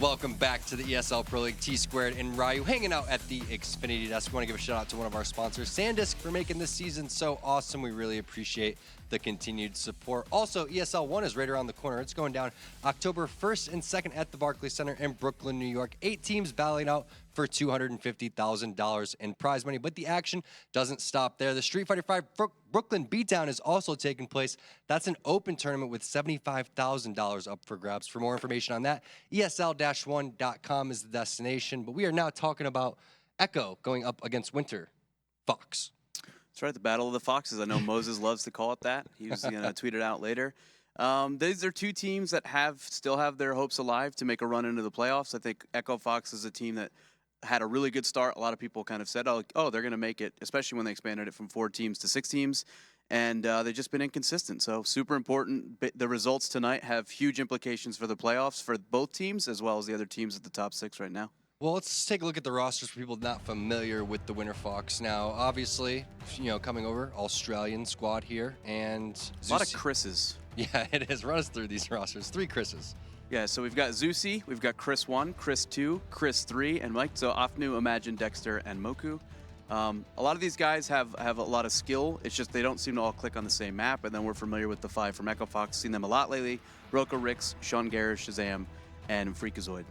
Welcome back to the ESL Pro League. T-Squared and Ryu hanging out at the Xfinity desk. We want to give a shout out to one of our sponsors, SanDisk, for making this season so awesome. We really appreciate the continued support. Also, ESL 1 is right around the corner. It's going down October 1st and 2nd at the Barclays Center in Brooklyn, New York. 8 teams battling out for $250,000 in prize money. But the action doesn't stop there. The Street Fighter V Brooklyn Beatdown is also taking place. That's an open tournament with $75,000 up for grabs. For more information on that, ESL-1.com is the destination. But we are now talking about Echo going up against Winterfox. That's right, the Battle of the Foxes. I know Moses loves to call it that. He's going to tweet it out later. These are two teams that still have their hopes alive to make a run into the playoffs. I think EchoFox is a team that had a really good start. A lot of people kind of said, oh they're going to make it, especially when they expanded it from 4 teams to 6 teams. And they've just been inconsistent. So super important. The results tonight have huge implications for the playoffs for both teams, as well as the other teams at the top 6 right now. Well, let's take a look at the rosters for people not familiar with the Winterfox. Now, obviously, coming over, Australian squad here, and a lot of Chris's. Yeah, it is. Run us through these rosters. 3 Chris's. Yeah, so we've got Zusi, we've got Chris 1, Chris 2, Chris 3, and Mike. So Afnu, Imagine, Dexter, and Moku. A lot of these guys have a lot of skill. It's just they don't seem to all click on the same map. And then we're familiar with the 5 from EchoFox. Seen them a lot lately. Roka, Rix, Sean Garish, Shazam, and Freakazoid.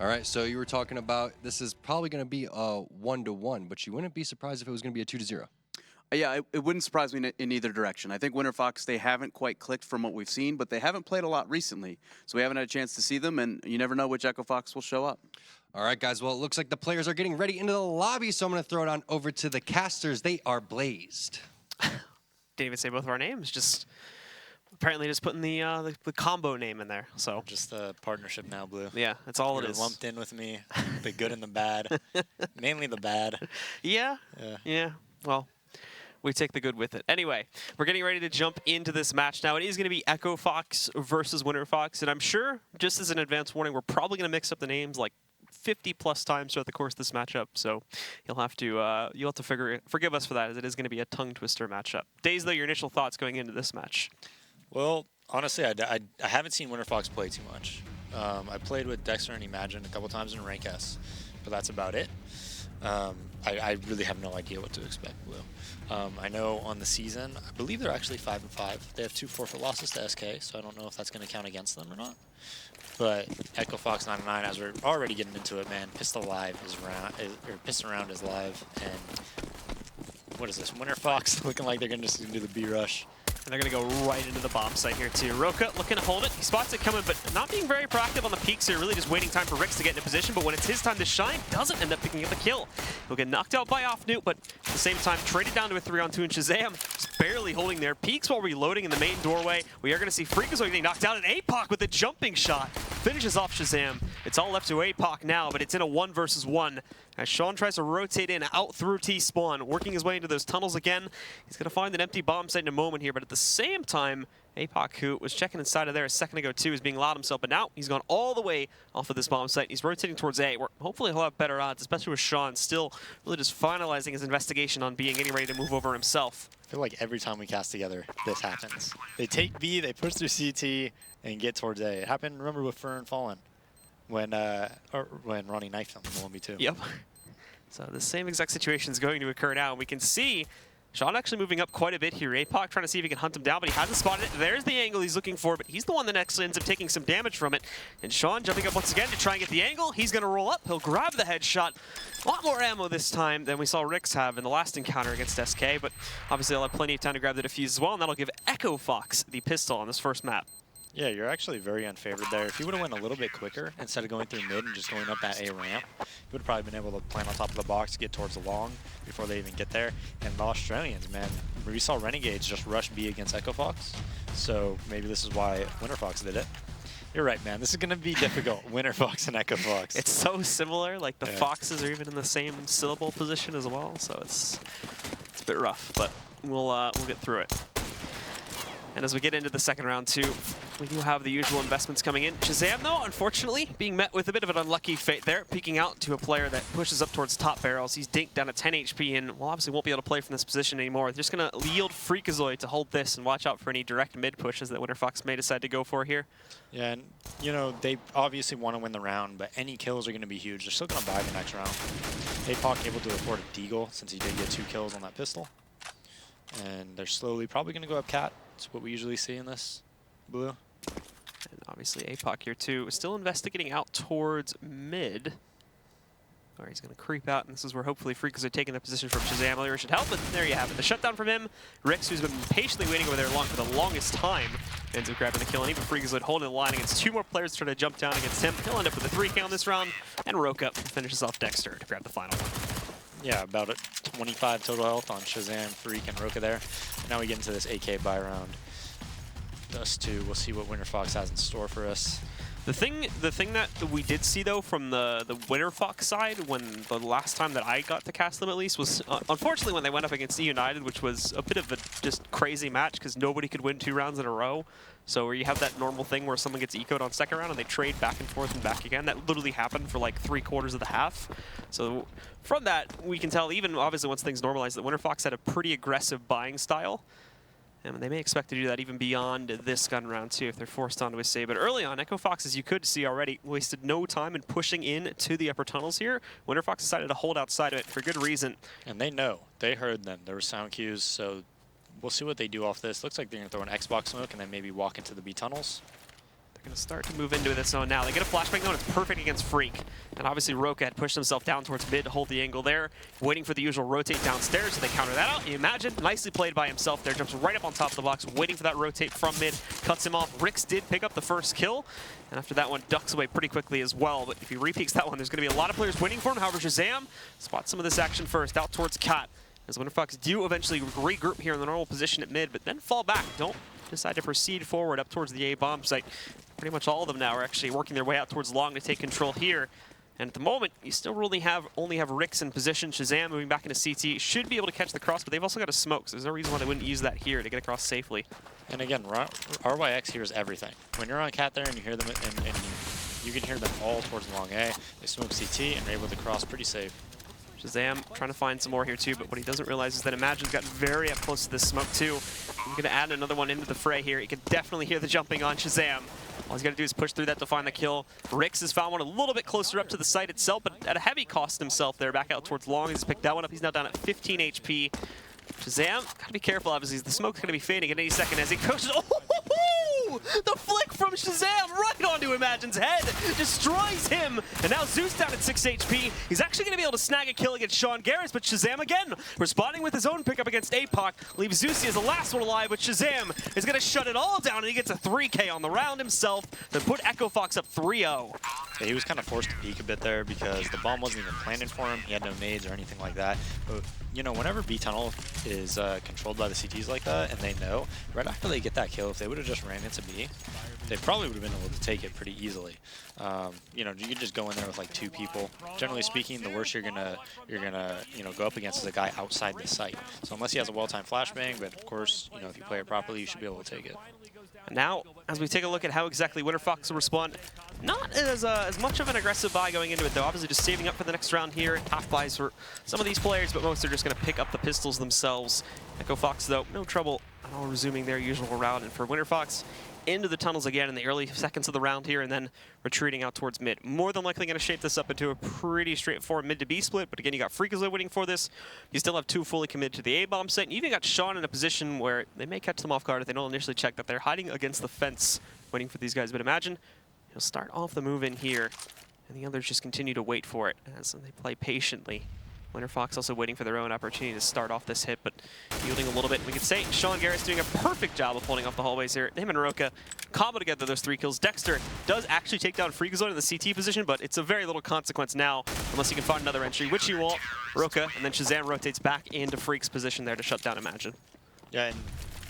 All right, so you were talking about this is probably going to be a 1-1, but you wouldn't be surprised if it was going to be a 2-0. Yeah, it wouldn't surprise me in either direction. I think Winterfox, they haven't quite clicked from what we've seen, but they haven't played a lot recently. So we haven't had a chance to see them, and you never know which EchoFox will show up. All right, guys. Well, it looks like the players are getting ready into the lobby, so I'm going to throw it on over to the casters. They are blazed. Didn't even say both of our names. Just apparently just putting the combo name in there. So just the partnership now, Blue. Yeah, that's all it is. Lumped in with me, the good and the bad, mainly the bad. Yeah. Well, we take the good with it. Anyway, we're getting ready to jump into this match now. It is going to be EchoFox versus Winterfox, and I'm sure, just as an advance warning, we're probably going to mix up the names like 50+ times throughout the course of this matchup. So you'll have to forgive us for that, as it is going to be a tongue twister matchup. Daze, though, your initial thoughts going into this match? Well, honestly, I haven't seen Winterfox play too much. I played with Dexter and Imagine a couple times in Rank S, but that's about it. I really have no idea what to expect, Blue. I know on the season, I believe they're actually 5-5. They have 2 forfeit losses to SK, so I don't know if that's going to count against them or not. But EchoFox 99, as we're already getting into it, man, Pistol Round is live, and what is this? Winterfox looking like they're going to just do the B rush. And they're going to go right into the bomb site here, too. Roka looking to hold it. He spots it coming, but not being very proactive on the peaks here. Really just waiting time for Rix to get into position. But when it's his time to shine, doesn't end up picking up the kill. He'll get knocked out by Afnu, but at the same time, traded down to a 3-on-2. And Shazam just barely holding their peaks while reloading in the main doorway. We are going to see Freakazoid getting knocked out, and APOC with a jumping shot finishes off Shazam. It's all left to APOC now, but it's in a 1-versus-1. As Sean tries to rotate in out through T-spawn, working his way into those tunnels again. He's going to find an empty bomb site in a moment here, but at the same time, APOC, who was checking inside of there a second ago too, is being allowed himself, but now he's gone all the way off of this bomb site. He's rotating towards A, where hopefully he'll have better odds, especially with Sean still really just finalizing his investigation on getting ready to move over himself. I feel like every time we cast together, this happens. They take B, they push through CT, and get towards A. It happened, remember, with Fern Fallen, when Ronnie knifed him in the 1v2. Yep. So the same exact situation is going to occur now. We can see Sean actually moving up quite a bit here. APOC trying to see if he can hunt him down, but he hasn't spotted it. There's the angle he's looking for, but he's the one that actually ends up taking some damage from it. And Sean jumping up once again to try and get the angle. He's going to roll up. He'll grab the headshot. A lot more ammo this time than we saw Rix have in the last encounter against SK, but obviously they'll have plenty of time to grab the defuse as well, and that'll give EchoFox the pistol on this first map. Yeah, you're actually very unfavored there. If you would have went a little bit quicker instead of going through mid and just going up that A ramp, you would have probably been able to plant on top of the box, get towards the long before they even get there. And the Australians, man, we saw Renegades just rush B against EchoFox, so maybe this is why Winterfox did it. You're right, man. This is going to be difficult, Winterfox and EchoFox. It's so similar. Like, the Foxes are even in the same syllable position as well, so it's a bit rough, but we'll get through it. And as we get into the second round, too, we do have the usual investments coming in. Shazam, though, unfortunately, being met with a bit of an unlucky fate there, peeking out to a player that pushes up towards top barrels. He's dinked down at 10 HP and well, obviously won't be able to play from this position anymore. They're just going to yield Freakazoid to hold this and watch out for any direct mid pushes that Winterfox may decide to go for here. Yeah, and you know, they obviously want to win the round, but any kills are going to be huge. They're still going to buy the next round. APOC able to afford a deagle since he did get 2 kills on that pistol. And they're slowly probably going to go up cat. That's what we usually see in this blue. And obviously APOC here too is still investigating out towards mid. Or he's going to creep out, and this is where hopefully Freakazoid taking the position from Shazam earlier should help, but there you have it. The shutdown from him. Rix, who's been patiently waiting over there for the longest time, ends up grabbing the kill, and even Freakazoid holding the line against 2 more players trying to jump down against him. He'll end up with a 3K on this round, and Roka finishes off Dexter to grab the final one. Yeah, about 25 total health on Shazam, Freak, and Roka there. Now we get into this AK buy round. Dust2, we'll see what Winterfox has in store for us. The thing that we did see though from the Winterfox side, when the last time that I got to cast them at least, was unfortunately when they went up against E United, which was a bit of a just crazy match because nobody could win 2 rounds in a row. So where you have that normal thing where someone gets ecoed on second round and they trade back and forth and back again. That literally happened for like 3/4 of the half. So from that, we can tell, even obviously once things normalize, that Winterfox had a pretty aggressive buying style. And they may expect to do that even beyond this gun round too if they're forced onto a save. But early on, EchoFox, as you could see already, wasted no time in pushing in to the upper tunnels here. Winterfox decided to hold outside of it for good reason. And they know. They heard them. There were sound cues, so we'll see what they do off this. Looks like they're going to throw an Xbox smoke and then maybe walk into the B tunnels. They're going to start to move into this zone now. They get a flashbang though, and it's perfect against Freak. And obviously Roka had pushed himself down towards mid to hold the angle there, waiting for the usual rotate downstairs, so they counter that out. You imagine, nicely played by himself there, jumps right up on top of the box, waiting for that rotate from mid, cuts him off. Rix did pick up the first kill, and after that one, ducks away pretty quickly as well. But if he repeats that one, there's going to be a lot of players waiting for him. However, Shazam spots some of this action first, out towards Cat, as Winterfox do eventually regroup here in the normal position at mid, but then fall back. Don't decide to proceed forward up towards the A bomb site. Pretty much all of them now are actually working their way out towards long to take control here. And at the moment, you still really only have Rix in position. Shazam moving back into CT should be able to catch the cross, but they've also got a smoke, so there's no reason why they wouldn't use that here to get across safely. And again, RYX hears everything. When you're on Cat there and you hear them, and you can hear them all towards long A, they smoke CT and are able to cross pretty safe. Shazam trying to find some more here too, but what he doesn't realize is that Imagine's gotten very up close to this smoke too. He's going to add another one into the fray here. You can definitely hear the jumping on Shazam. All he's got to do is push through that to find the kill. Rix has found one a little bit closer up to the site itself, but at a heavy cost himself there, back out towards long. He's picked that one up. He's now down at 15 HP. Shazam, got to be careful, obviously. The smoke's going to be fading at any second as he coaches. Oh, the flick from Shazam right onto Imagine's head. Destroys him. And now Zeus down at 6 HP. He's actually going to be able to snag a kill against Sean Garris, but Shazam again, responding with his own pickup against APOC, leaves Zeusy as the last one alive, but Shazam is going to shut it all down, and he gets a 3K on the round himself to put EchoFox up 3-0. Yeah, he was kind of forced to peek a bit there because the bomb wasn't even planted for him. He had no nades or anything like that. But, you know, whenever B tunnel is controlled by the CTs like that, and they know, right after they get that kill, if they would have just ran into B, they probably would have been able to take it pretty easily. You know, you could just go in there with like 2 people. Generally speaking, the worst you're gonna go up against is a guy outside the site. So unless he has a well-timed flashbang, but of course, you know, if you play it properly, you should be able to take it. And now, as we take a look at how exactly Winterfox will respond, not as much of an aggressive buy going into it, though. Obviously just saving up for the next round here. Half buys for some of these players, but most are just going to pick up the pistols themselves. EchoFox, though, no trouble at all resuming their usual route. And for Winterfox, into the tunnels again in the early seconds of the round here, and then retreating out towards mid. More than likely going to shape this up into a pretty straightforward mid to B split, but again, you got Freakazoid waiting for this. You still have 2 fully committed to the A-bomb site, and you even got Sean in a position where they may catch them off guard if they don't initially check that they're hiding against the fence waiting for these guys. But imagine he'll start off the move in here, and the others just continue to wait for it as they play patiently. Winterfox also waiting for their own opportunity to start off this hit, but yielding a little bit. We could say Sean Garris doing a perfect job of holding off the hallways here. Him and Roka combo together those 3 kills. Dexter does actually take down Freakazoid in the CT position, but it's a very little consequence now, unless you can find another entry, which you won't. Roka, and then Shazam rotates back into Freak's position there to shut down Imagine. Yeah, and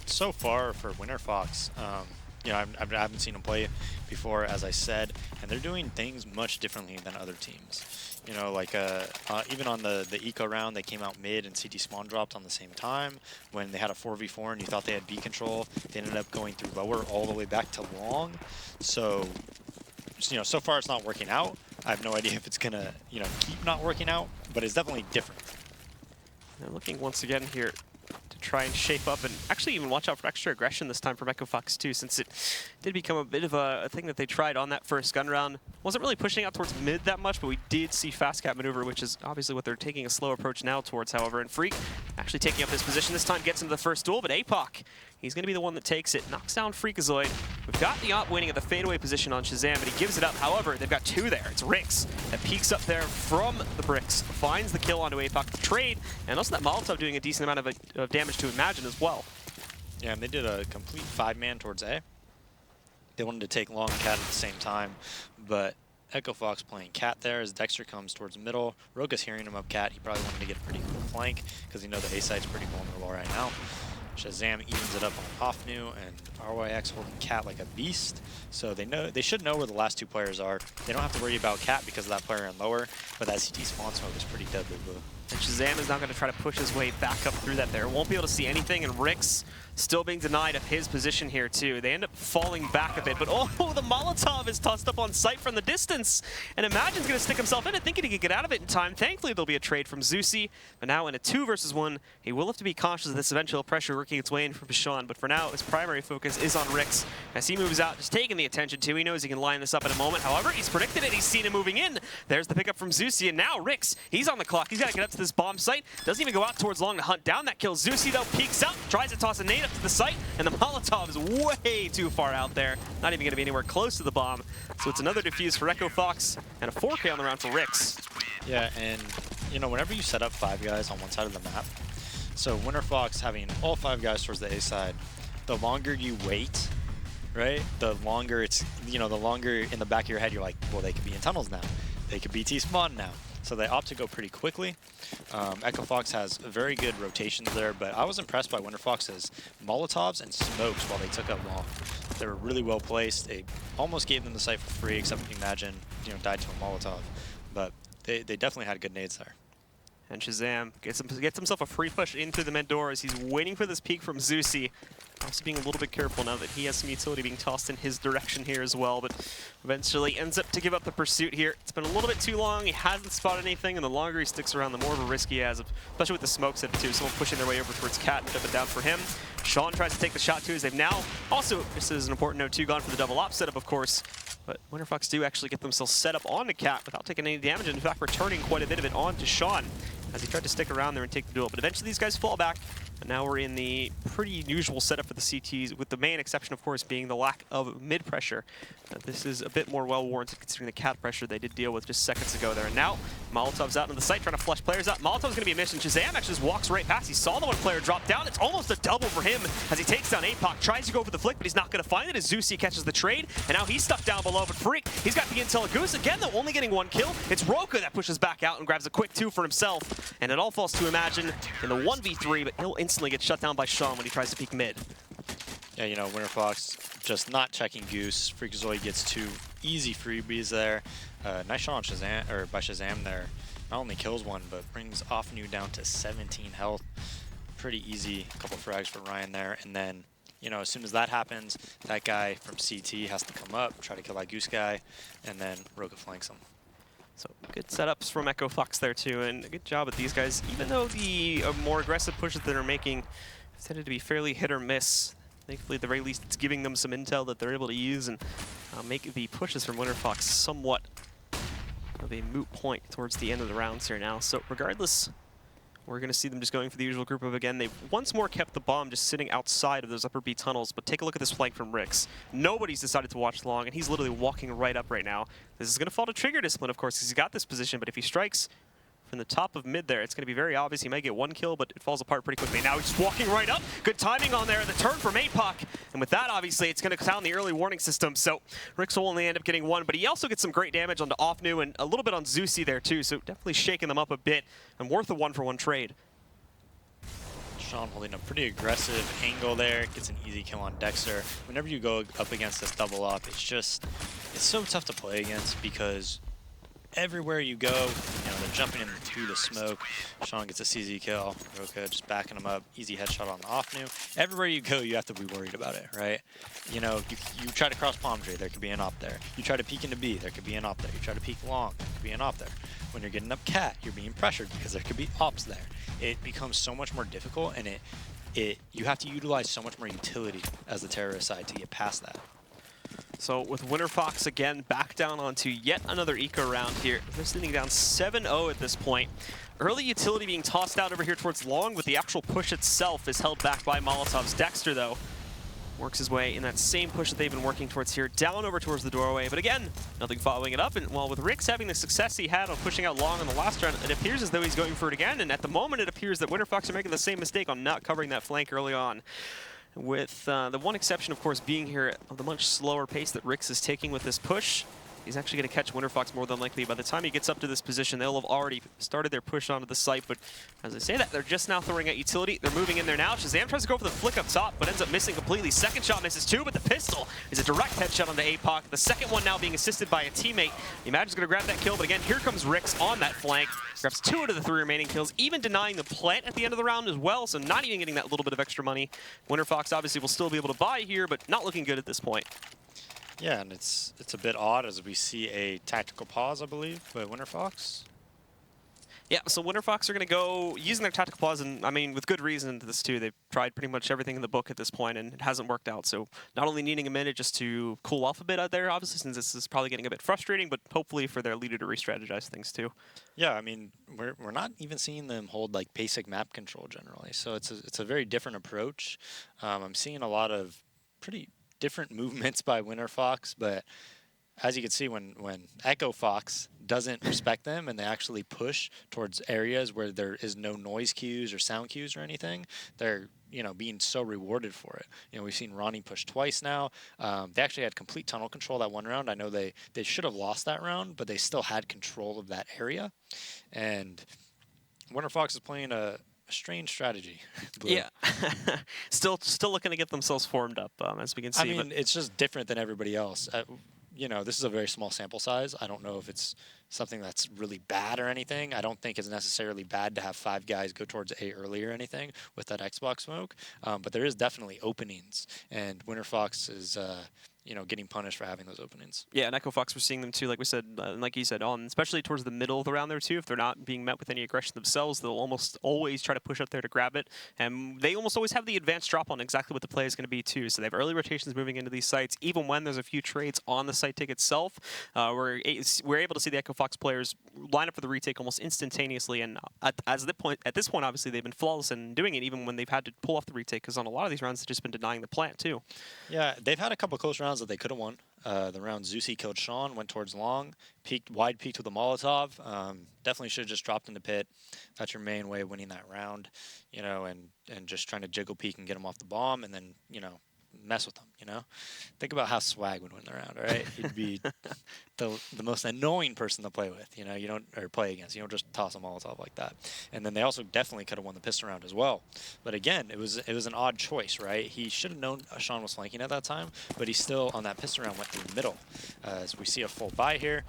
so far for Winterfox, you know, I haven't seen them play before, as I said, and they're doing things much differently than other teams. You know, like even on the eco round, they came out mid and CT spawn dropped on the same time. When they had a 4v4 and you thought they had B control, they ended up going through lower all the way back to long. So, you know, so far it's not working out. I have no idea if it's gonna, you know, keep not working out, but it's definitely different. They're looking once again here to try and shape up and actually even watch out for extra aggression this time from EchoFox too, since it did become a bit of a thing that they tried on that first gun round. Wasn't really pushing out towards mid that much, but we did see fast cap maneuver, which is obviously what they're taking a slow approach now towards, however. And Freak actually taking up his position this time, gets into the first duel, but APOC, he's going to be the one that takes it, knocks down Freakazoid. We've got the op winning at the fadeaway position on Shazam, but he gives it up. However, they've got two there. It's Rix that peeks up there from the bricks, finds the kill onto APOC to trade, and also that Molotov doing a decent amount of damage to Imagine as well. Yeah, and they did a complete 5-man towards A. They wanted to take long Cat at the same time, but EchoFox playing Cat there as Dexter comes towards the middle. Roka's hearing him up Cat. He probably wanted to get a pretty cool flank because you know the A side's pretty vulnerable right now. Shazam evens it up on Offnu, and RYX holding Cat like a beast. So they should know where the last two players are. They don't have to worry about Cat because of that player in lower, but that CT spawn smoke is pretty deadly blue. And Shazam is now going to try to push his way back up through that there. Won't be able to see anything, and Rix still being denied of his position here too. They end up falling back a bit, but oh, the Molotov is tossed up on sight from the distance. And Imagine's going to stick himself in it, thinking he could get out of it in time. Thankfully, there'll be a trade from Zeusy, but now in a 2 versus 1, he will have to be cautious of this eventual pressure working its way in from Bashan. But for now, his primary focus is on Rix. As he moves out, just taking the attention too. He knows he can line this up in a moment. However, he's predicted it. He's seen him moving in. There's the pickup from Zeusy, and now Rix, he's on the clock. He's got to get up to this bomb site. Doesn't even go out towards long to hunt down that kill. Zeusy, though, peeks out, tries to toss a nade up to the site, and the Molotov is way too far out there. Not even going to be anywhere close to the bomb. So it's another defuse for EchoFox and a 4K on the round for Rix. Yeah, and you know, whenever you set up 5 guys on one side of the map, so Winterfox having all 5 guys towards the A side, the longer you wait, right, the longer it's, you know, the longer in the back of your head you're like, well, they could be in tunnels now. They could be T-spawn now. So they opt to go pretty quickly. EchoFox has very good rotations there, but I was impressed by Winterfox's Molotovs and smokes while they took up long. They were really well placed. They almost gave them the site for free, except Imagine, you know, died to a Molotov. But they definitely had good nades there. And Shazam gets himself a free push in through the mid door as he's waiting for this peek from Zeusy. Also being a little bit careful now that he has some utility being tossed in his direction here as well, but eventually ends up to give up the pursuit here. It's been a little bit too long. He hasn't spotted anything, and the longer he sticks around, the more of a risk he has, especially with the smoke set too. Someone pushing their way over towards Cat and shut it down for him. Sean tries to take the shot too, as they've now also, this is an important note too, gone for the double op setup, of course. But Winterfox do actually get themselves set up onto Cat without taking any damage, and in fact returning quite a bit of it onto Sean as he tried to stick around there and take the duel. But eventually these guys fall back, and now we're in the pretty usual setup for the CTs, with the main exception, of course, being the lack of mid pressure. This is a bit more well-warranted considering the Cat pressure they did deal with just seconds ago there. And now Molotov's out on the site trying to flush players out. Molotov's going to be a mission. Shazam actually just walks right past. He saw the one player drop down. It's almost a double for him as he takes down APOC, tries to go for the flick, but he's not going to find it as Zeusy catches the trade. And now he's stuck down below, but Freak, he's got the intel of Goose. Again, though, only getting 1 kill. It's Roka that pushes back out and grabs a quick 2 for himself. And it all falls to Imagine in the 1v3, but he'll instantly get shut down by Sean when he tries to peek mid. Yeah, you know, Winterfox just not checking Goose. Freakazoid gets 2 easy freebies there. Nice shot on Shazam, or by Shazam there. Not only kills 1, but brings Offnu down to 17 health. Pretty easy couple frags for Ryan there. And then, you know, as soon as that happens, that guy from CT has to come up, try to kill that Goose guy, and then Roka flanks him. So good setups from EchoFox there too, and a good job with these guys. Even though the more aggressive pushes that they're making have tended to be fairly hit or miss, thankfully at the very least it's giving them some intel that they're able to use and make the pushes from Winterfox somewhat of a moot point towards the end of the rounds here now. So regardless, we're going to see them just going for the usual group of, again, they've once more kept the bomb just sitting outside of those upper B tunnels, but take a look at this flank from Rix. Nobody's decided to watch long, and he's literally walking right up right now. This is going to fall to trigger discipline, of course, because he's got this position, but if he strikes from the top of mid there, it's going to be very obvious. He might get 1 kill, but it falls apart pretty quickly. Now he's just walking right up. Good timing on there. The turn from APOC. And with that, obviously, it's going to sound the early warning system. So Rix will only end up getting 1, but he also gets some great damage onto Offnu and a little bit on Zeusy there, too. So definitely shaking them up a bit and worth a 1-for-1 trade. Sean holding a pretty aggressive angle there, gets an easy kill on Dexter. Whenever you go up against this double up, it's so tough to play against because everywhere you go, they're jumping in through the smoke. Sean gets a CZ kill. Roka just backing him up. Easy headshot on the off new. Everywhere you go, you have to be worried about it, right? You try to cross palm tree, there could be an op there. You try to peek into B, there could be an op there. You try to peek long, there could be an op there. When you're getting up cat, you're being pressured because there could be ops there. It becomes so much more difficult, and you have to utilize so much more utility as the terrorist side to get past that. So with Winterfox again back down onto yet another eco round here. They're sitting down 7-0 at this point. Early utility being tossed out over here towards long, but the actual push itself is held back by Molotov's. Dexter, though, works his way in that same push that they've been working towards here, down over towards the doorway. But again, nothing following it up. And while with Rix having the success he had on pushing out long in the last round, it appears as though he's going for it again. And at the moment, it appears that Winterfox are making the same mistake on not covering that flank early on. With the one exception, of course, being here of the much slower pace that Rix is taking with this push. He's actually going to catch Winterfox more than likely. By the time he gets up to this position, they'll have already started their push onto the site. But as I say that, they're just now throwing out utility. They're moving in there now. Shazam tries to go for the flick up top, but ends up missing completely. Second shot misses too, but the pistol is a direct headshot on the APOC. The second one now being assisted by a teammate. Imagine's going to grab that kill, but again, here comes Rix on that flank. Grabs 2 out of the 3 remaining kills, even denying the plant at the end of the round as well, so not even getting that little bit of extra money. Winterfox obviously will still be able to buy here, but not looking good at this point. Yeah, and it's a bit odd as we see a tactical pause, I believe, by Winterfox. Yeah, so Winterfox are going to go using their tactical pause, and I mean, with good reason to this too. They've tried pretty much everything in the book at this point, and it hasn't worked out. So not only needing a minute just to cool off a bit out there, obviously, since this is probably getting a bit frustrating, but hopefully for their leader to re-strategize things too. Yeah, I mean, we're not even seeing them hold like basic map control generally, so it's a very different approach. I'm seeing a lot of pretty different movements by Winterfox, but as you can see, when EchoFox doesn't respect them and they actually push towards areas where there is no noise cues or sound cues or anything, they're being so rewarded for it. We've seen Ronnie push twice now. They actually had complete tunnel control that one round. I know they should have lost that round, but they still had control of that area. And Winterfox is playing a strange strategy. Yeah. still looking to get themselves formed up, as we can see. I mean, it's just different than everybody else. This is a very small sample size. I don't know if it's something that's really bad or anything. I don't think it's necessarily bad to have 5 guys go towards A early or anything with that Xbox smoke, but there is definitely openings, and Winterfox is getting punished for having those openings. Yeah, and EchoFox, we're seeing them too, like we said, like you said, especially towards the middle of the round there too. If they're not being met with any aggression themselves, they'll almost always try to push up there to grab it. And they almost always have the advanced drop on exactly what the play is going to be too. So they have early rotations moving into these sites, even when there's a few trades on the site tick itself. We're able to see the EchoFox players line up for the retake almost instantaneously. And at this point, obviously, they've been flawless in doing it, even when they've had to pull off the retake, because on a lot of these rounds, they've just been denying the plant too. Yeah, they've had a couple close rounds that they could have won. The round Zeusy killed Sean, went towards long, wide peeked with a Molotov. Definitely should have just dropped in the pit. That's your main way of winning that round, and just trying to jiggle peek and get him off the bomb, and then, mess with them, Think about how Swag would win the round, all right? He'd be the most annoying person to play with, or play against. You don't just toss a Molotov like that. And then they also definitely could have won the pistol round as well. But again, it was an odd choice, right? He should have known Sean was flanking at that time, but he still, on that pistol round, went through the middle. As we see a full buy here.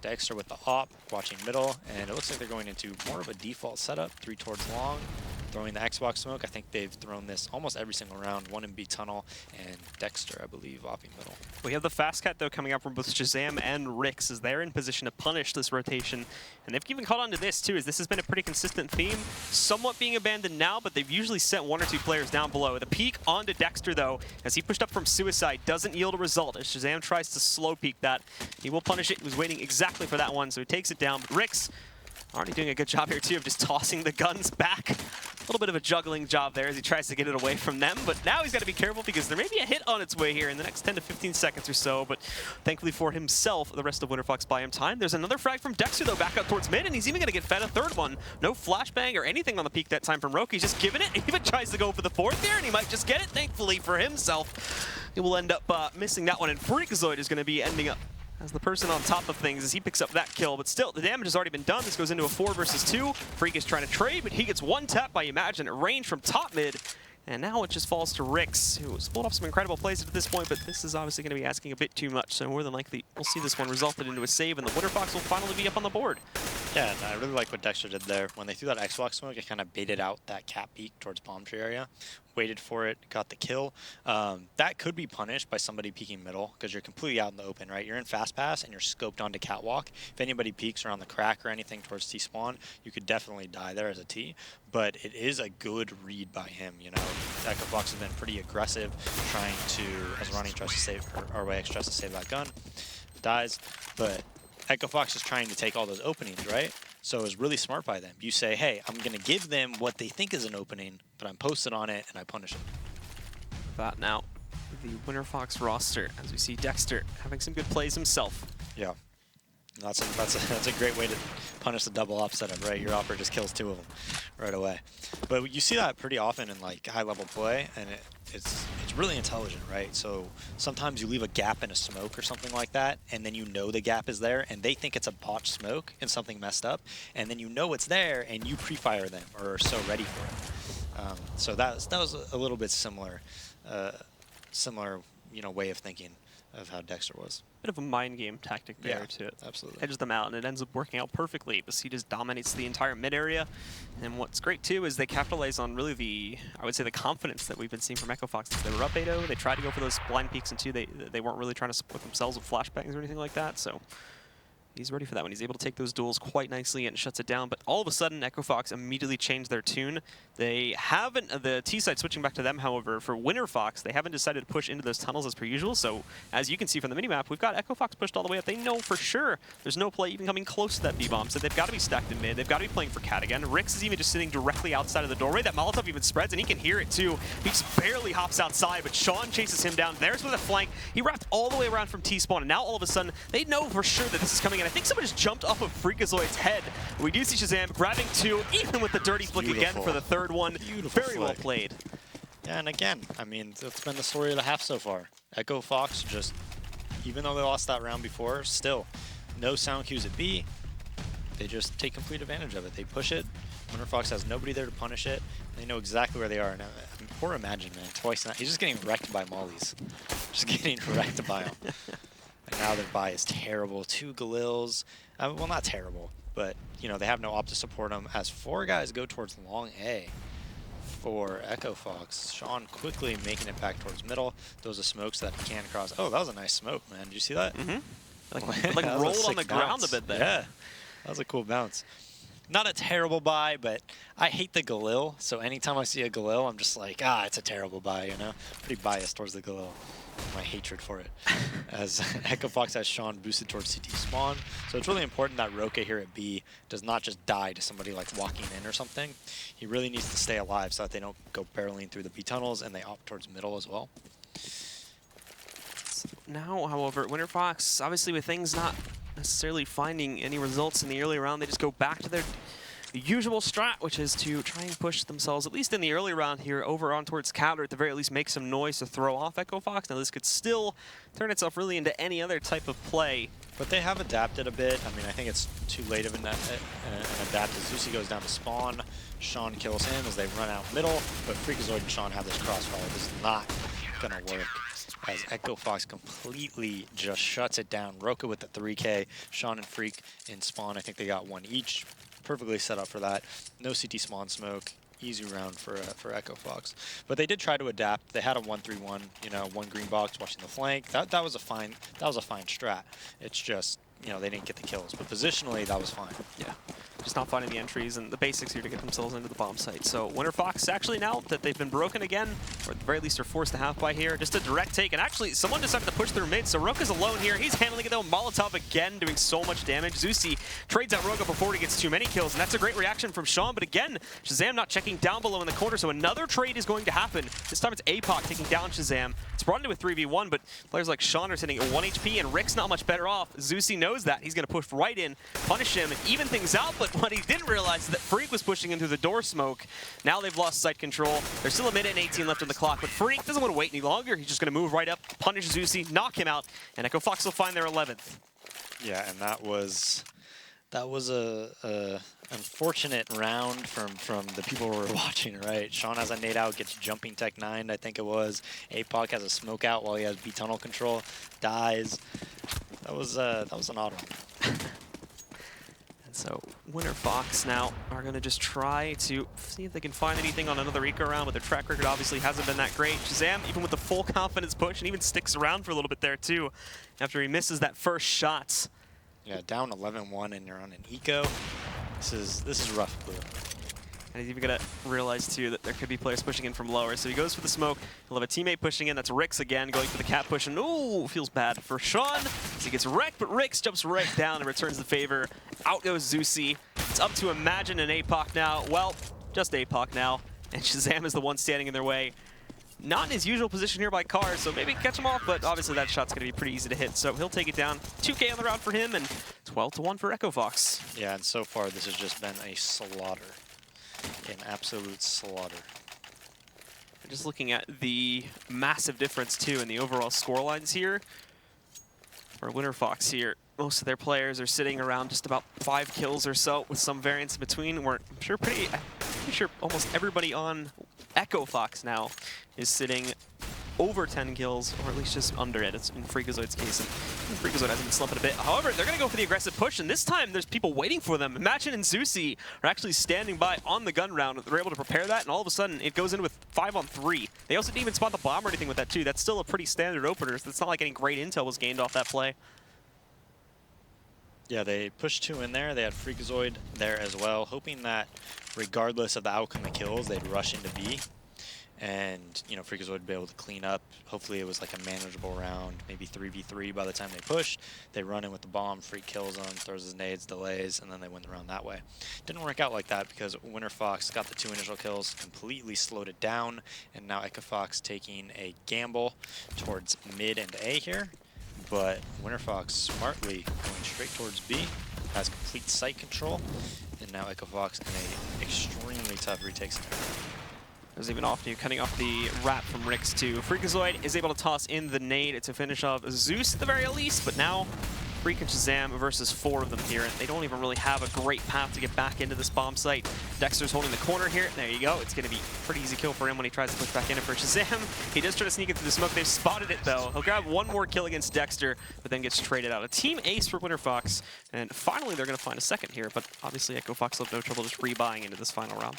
Dexter with the op, watching middle, and it looks like they're going into more of a default setup, 3 towards long, throwing the Xbox smoke. I think they've thrown this almost every single round, 1 in B tunnel, and Dexter, I believe, opping middle. We have the fast cat, though, coming up from both Shazam and Rix, as they're in position to punish this rotation. And they've even caught on to this, too, as this has been a pretty consistent theme, somewhat being abandoned now, but they've usually sent 1 or 2 players down below. The peek onto Dexter, though, as he pushed up from suicide, doesn't yield a result. As Shazam tries to slow peek that, he will punish it. He was waiting exactly for that one, so he takes it down. But Rix already doing a good job here, too, of just tossing the guns back. A little bit of a juggling job there as he tries to get it away from them, but now he's got to be careful because there may be a hit on its way here in the next 10 to 15 seconds or so, but thankfully for himself, the rest of Winterfox buy him time. There's another frag from Dexter, though, back up towards mid, and he's even going to get fed a 3rd one. No flashbang or anything on the peak that time from Roki. He's just giving it. He even tries to go for the 4th here, and he might just get it, thankfully for himself. He will end up missing that one, and Freakazoid is going to be ending up as the person on top of things as he picks up that kill. But still, the damage has already been done. This goes into a 4 versus 2. Freak is trying to trade, but he gets one tap by Imagine at range from top mid. And now it just falls to Rix, who has pulled off some incredible plays at this point, but this is obviously going to be asking a bit too much. So more than likely, we'll see this one resulted into a save, and the Winterfox will finally be up on the board. Yeah, and I really like what Dexter did there. When they threw that Xbox smoke, it kind of baited out that cap peek towards palm tree area, waited for it, got the kill. That could be punished by somebody peeking middle, because you're completely out in the open, right? You're in fast pass, and you're scoped onto catwalk. If anybody peeks around the crack or anything towards T spawn, you could definitely die there as a T. But it is a good read by him, you know. EchoFox has been pretty aggressive, trying to, as Ronnie tries to save, or RYX tries to save that gun, dies. But EchoFox is trying to take all those openings, right? So it's really smart by them. You say, hey, I'm going to give them what they think is an opening, but I'm posted on it and I punish it. That now, the Winterfox roster, as we see Dexter having some good plays himself. Yeah. That's a great way to punish the double op setup, right? Your opper just kills 2 of them right away. But you see that pretty often in like high-level play, and it's really intelligent, right? So sometimes you leave a gap in a smoke or something like that, and then you know the gap is there, and they think it's a botched smoke and something messed up, and then you know it's there, and you pre-fire them or are so ready for it. So that was a little bit similar, you know, way of thinking of how Dexter was. Bit of a mind game tactic there to absolutely edge them out, and it ends up working out perfectly. Basit just dominates the entire mid area, and what's great too is they capitalize on really I would say the confidence that we've been seeing from EchoFox. They were up 8-0, they tried to go for those blind peeks, and 2, they weren't really trying to support themselves with flashbangs or anything like that, so he's ready for that one. He's able to take those duels quite nicely and shuts it down, but all of a sudden EchoFox immediately changed their tune. They haven't, the T side switching back to them, however, for Winterfox, they haven't decided to push into those tunnels as per usual, so as you can see from the minimap, we've got EchoFox pushed all the way up. They know for sure there's no play even coming close to that B-bomb, so they've got to be stacked in mid, they've got to be playing for Cat again. Rix is even just sitting directly outside of the doorway. That Molotov even spreads, and he can hear it too. He just barely hops outside, but Sean chases him down. There's with a flank. He wrapped all the way around from T-spawn, and now all of a sudden, they know for sure that this is coming, and I think someone just jumped off of Freakazoid's head. We do see Shazam grabbing 2, even with the dirty flick again for the 3rd one. Beautiful Very well played. Yeah, and again, I mean, that's been the story of the half so far. EchoFox just, even though they lost that round before, still, no sound cues at B. They just take complete advantage of it. They push it. Winterfox has nobody there to punish it. They know exactly where they are. Now, poor Imagine, man, twice now. He's just getting wrecked by mollies. Just getting wrecked by them. And now their buy is terrible. 2 Galils. Well, not terrible, but you know they have no op to support them. As 4 guys go towards long A for EchoFox. Sean quickly making it back towards middle. Those are smokes that can cross. Oh, that was a nice smoke, man. Did you see that? Mm-hmm. Like rolled on the ground a bit there. Yeah, that was a cool bounce. Not a terrible buy, but I hate the Galil. So anytime I see a Galil, I'm just like, it's a terrible buy, you know? Pretty biased towards the Galil. My hatred for it. As EchoFox has Sean boosted towards CT spawn. So it's really important that Roka here at B does not just die to somebody like walking in or something. He really needs to stay alive so that they don't go barreling through the B tunnels and they opt towards middle as well. Now, however, Winterfox, obviously with things not necessarily finding any results in the early round, they just go back to their usual strat, which is to try and push themselves, at least in the early round here, over on towards counter, at the very least make some noise to throw off EchoFox. Now this could still turn itself really into any other type of play. But they have adapted a bit. I mean, I think it's too late of an adapt. Zusi goes down to spawn. Sean kills him as they run out middle, but Freakazoid and Sean have this crossfire. This is not going to work, as EchoFox completely just shuts it down. Roka with the 3K, Sean and Freak in spawn. I think they got 1 each. Perfectly set up for that. No CT spawn smoke. Easy round for EchoFox. But they did try to adapt. They had a 1-3-1, you know, 1 green box watching the flank. That was a fine strat. It's just, you know, they didn't get the kills. But positionally, that was fine. Yeah. Just not finding the entries and the basics here to get themselves into the bomb site. So Winterfox, actually now that they've been broken again, or at the very least are forced to half by here, just a direct take. And actually, someone decided to push through mid, so Roka's alone here. He's handling it though. Molotov again doing so much damage. Zusi trades out Roka before he gets too many kills, and that's a great reaction from Sean. But again, Shazam not checking down below in the corner, so another trade is going to happen. This time it's APOC taking down Shazam. It's brought into a 3v1, but players like Sean are sitting at 1 HP, and Rick's not much better off. Zusi knows that. He's going to push right in, punish him, and even things out, but what he didn't realize is that Freak was pushing him through the door smoke. Now they've lost sight control. There's still a minute and 18 left on the clock, but Freak doesn't want to wait any longer. He's just going to move right up, punish Zusi, knock him out, and EchoFox will find their 11th. Yeah, and that was a unfortunate round from the people who were watching, right? Sean has a nade out, gets jumping tech 9, I think it was. APOC has a smoke out while he has B tunnel control, dies. That was an odd one. And so Winterfox now are going to just try to see if they can find anything on another eco round, but their track record obviously hasn't been that great. Shazam, even with the full confidence push, and even sticks around for a little bit there too, after he misses that first shot. Yeah, down 11-1 and you're on an eco. This is rough, Blue. And he's even going to realize, too, that there could be players pushing in from lower. So he goes for the smoke. He'll have a teammate pushing in. That's Rix again, going for the cap push. And, ooh, feels bad for Sean as he gets wrecked. But Rix jumps right down and returns the favor. Out goes Zeusy. It's up to Imagine and APOC now. Well, just APOC now. And Shazam is the one standing in their way. Not in his usual position here by Cars, so maybe catch him off, but obviously that shot's going to be pretty easy to hit, so he'll take it down. 2K on the round for him, and 12-1 for EchoFox. Yeah, and so far this has just been a slaughter. An absolute slaughter. And just looking at the massive difference, too, in the overall score lines here. For Winterfox here, most of their players are sitting around just about 5 kills or so, with some variance in between. I'm pretty sure almost everybody on EchoFox now is sitting over 10 kills, or at least just under it. It's in Freakazoid's case, and Freakazoid hasn't been slumping a bit. However, they're going to go for the aggressive push, and this time there's people waiting for them. Imagine and Zeusy are actually standing by on the gun round. They're able to prepare that, and all of a sudden it goes in with 5-on-3. They also didn't even spot the bomb or anything with that, too. That's still a pretty standard opener, so it's not like any great intel was gained off that play. Yeah, they pushed 2 in there. They had Freakazoid there as well, hoping that regardless of the outcome of kills, they'd rush into B. And, you know, Freakazoid would be able to clean up. Hopefully it was like a manageable round, maybe 3v3 by the time they pushed. They run in with the bomb, Freak kills them, throws his nades, delays, and then they win the round that way. Didn't work out like that because Winterfox got the 2 initial kills, completely slowed it down, and now EchoFox taking a gamble towards mid and A here. But Winterfox smartly going straight towards B, has complete site control, and now EchoFox in a extremely tough retake scenario. There's even off cutting off the wrap from Rix too. Freakazoid is able to toss in the nade to finish off Zeus at the very least, but now Freak and Shazam versus 4 of them here, and they don't even really have a great path to get back into this bomb site. Dexter's holding the corner here. There you go. It's going to be a pretty easy kill for him when he tries to push back in. And for Shazam, he does try to sneak into the smoke. They've spotted it, though. He'll grab one more kill against Dexter, but then gets traded out. A team ace for Winterfox, and finally they're going to find a second here, but obviously EchoFox will have no trouble just rebuying into this final round.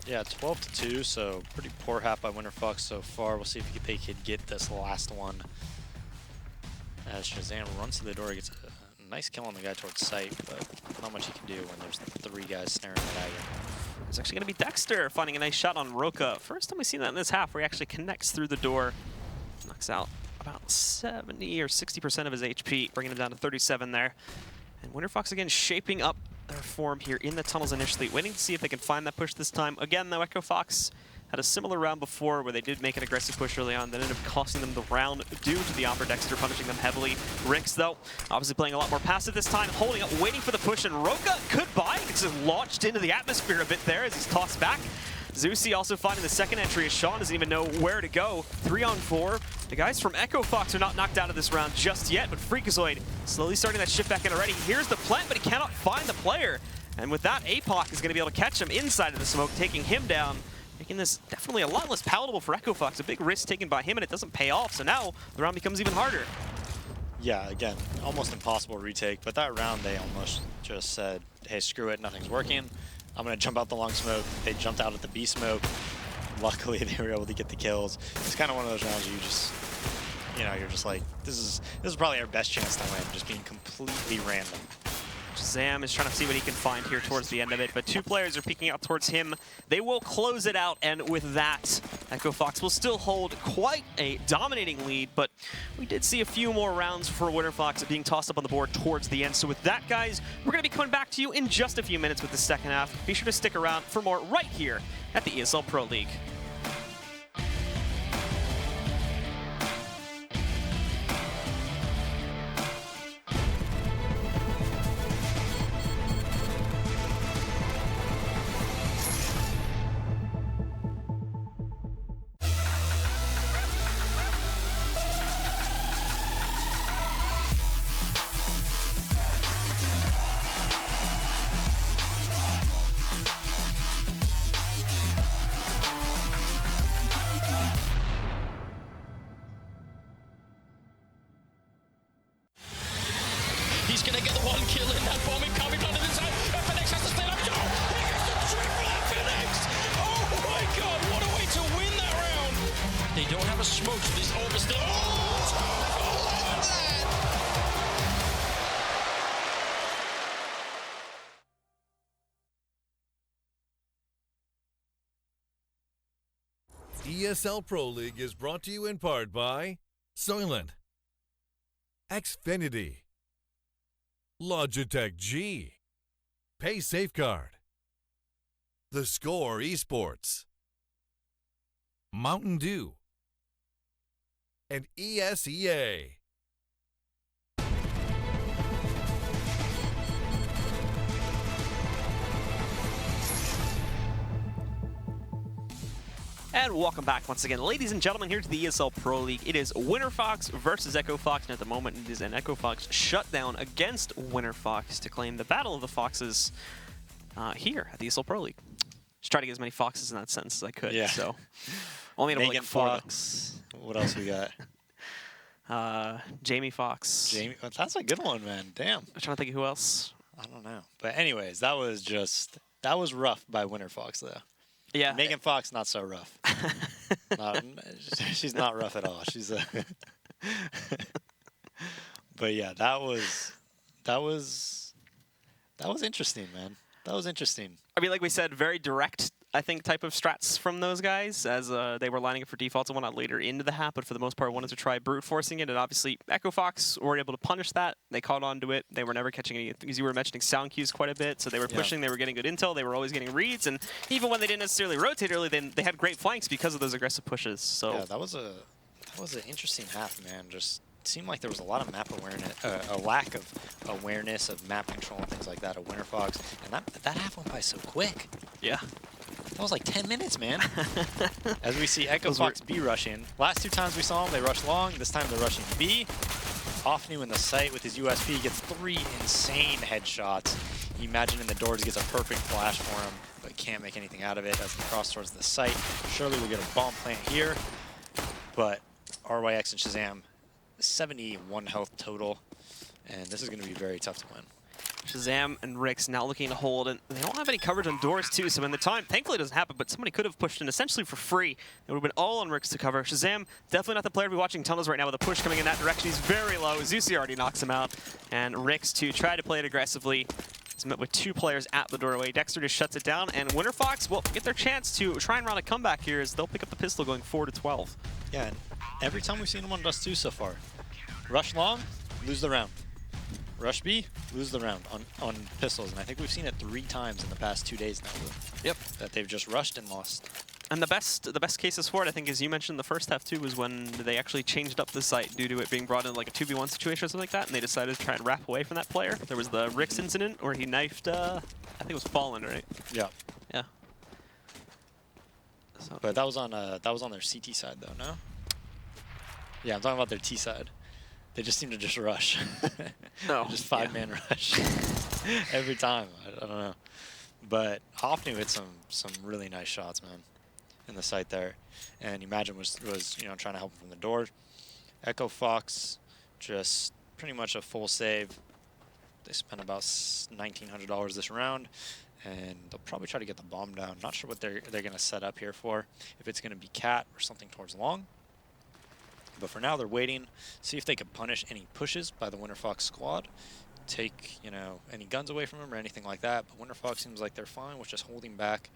Yeah, 12-2, so pretty poor half by Winterfox so far. We'll see if they could get this last one. As Shazam runs to the door, gets a nice kill on the guy towards sight, but not much he can do when there's 3 guys staring at you. It's actually going to be Dexter finding a nice shot on Roka. First time we've seen that in this half, where he actually connects through the door, knocks out about 70 or 60% of his HP, bringing him down to 37 there. And Winterfox again shaping up their form here in the tunnels initially, waiting to see if they can find that push this time. Again, though, EchoFox had a similar round before where they did make an aggressive push early on that ended up costing them the round due to the Opera Dexter punishing them heavily. Rix, though, obviously playing a lot more passive this time, holding up, waiting for the push, and Roka could buy. It's just launched into the atmosphere a bit there as he's tossed back. Zeusy also finding the second entry as Sean doesn't even know where to go. 3-on-4. The guys from EchoFox are not knocked out of this round just yet, but Freakazoid slowly starting that shift back in already. Here's the plant, but he cannot find the player. And with that, APOC is going to be able to catch him inside of the smoke, taking him down, making this definitely a lot less palatable for EchoFox. A big risk taken by him, and it doesn't pay off, so now the round becomes even harder. Yeah, again, almost impossible retake, but that round they almost just said, hey, screw it, nothing's working. I'm going to jump out the long smoke. They jumped out at the B smoke. Luckily, they were able to get the kills. It's kind of one of those rounds you just, you know, you're just like, this is probably our best chance to win, just being completely random. Shazam is trying to see what he can find here towards the end of it, but 2 players are peeking out towards him. They will close it out, and with that, EchoFox will still hold quite a dominating lead, but we did see a few more rounds for Winterfox being tossed up on the board towards the end. So with that, guys, we're going to be coming back to you in just a few minutes with the second half. Be sure to stick around for more right here at the ESL Pro League. They don't have a smoke, so this almost. ESL Pro League is brought to you in part by Soylent, Xfinity, Logitech G, Pay Safeguard, The Score Esports, Mountain Dew, and ESEA. And welcome back once again, ladies and gentlemen, here to the ESL Pro League. It is Winterfox versus EchoFox, and at the moment it is an EchoFox shutdown against Winterfox to claim the Battle of the Foxes here at the ESL Pro League. Just try to get as many foxes in that sentence as I could. Yeah. So only had like 4 Fox. What else we got? Jamie Fox. Jamie. Oh, that's a good one, man. Damn. I'm trying to think of who else. I don't know. But anyways, that was rough by Winterfox though. Yeah. Megan Fox, not so rough. She's not rough at all. She's a. But yeah, that was interesting, man. That was interesting. I mean, like we said, very direct, I think, type of strats from those guys as they were lining up for defaults and whatnot later into the half, but for the most part wanted to try brute forcing it, and obviously EchoFox were able to punish that. They caught on to it. They were never catching any, because you were mentioning sound cues quite a bit, so they were pushing, they were getting good intel, they were always getting reads, and even when they didn't necessarily rotate early, they had great flanks because of those aggressive pushes. So yeah, that was an interesting half, man. Just seemed like there was a lot of map awareness, a lack of awareness of map control and things like that at Winterfox, and that half went by so quick. yeah. That was like 10 minutes, man. As we see EchoFox B rushing. Last 2 times we saw him, they rushed long. This time they're rushing B. Offnew in the sight with his USP gets 3 insane headshots. You imagine in the doors, gets a perfect flash for him, but can't make anything out of it as he crosses towards the site. Surely we get a bomb plant here, but RYX and Shazam, 71 health total, and this is going to be very tough to win. Shazam and Rix now looking to hold, and they don't have any coverage on doors too, so in the time, thankfully it doesn't happen, but somebody could have pushed in essentially for free. It would have been all on Rix to cover. Shazam, definitely not the player to be watching tunnels right now with a push coming in that direction. He's very low. Zusi already knocks him out, and Rix to try to play it aggressively. He's met with 2 players at the doorway. Dexter just shuts it down, and Winterfox will get their chance to try and run a comeback here as they'll pick up the pistol going 4-12. Yeah, and every time we've seen him on Dust2 so far, rush long, lose the round. Rush B, lose the round on pistols, and I think we've seen it 3 times in the past 2 days now. Yep. That they've just rushed and lost. And the best cases for it, I think, as you mentioned the first half too, was when they actually changed up the site due to it being brought in like a 2v1 situation or something like that, and they decided to try and wrap away from that player. There was the Rix incident where he knifed, I think it was Fallen, right? Yeah. Yeah. So But that was on their CT side though, no? Yeah, I'm talking about their T side. They just seem to just rush. No. Just 5-man rush every time. I don't know. But Offnew hit some really nice shots, man, in the site there. And Imagine was trying to help him from the door. EchoFox just pretty much a full save. They spent about $1,900 this round, and they'll probably try to get the bomb down. Not sure what they're going to set up here for. If it's going to be cat or something towards long. But for now, they're waiting, see if they can punish any pushes by the Winterfox squad, take, any guns away from them or anything like that. But Winterfox seems like they're fine with just holding back,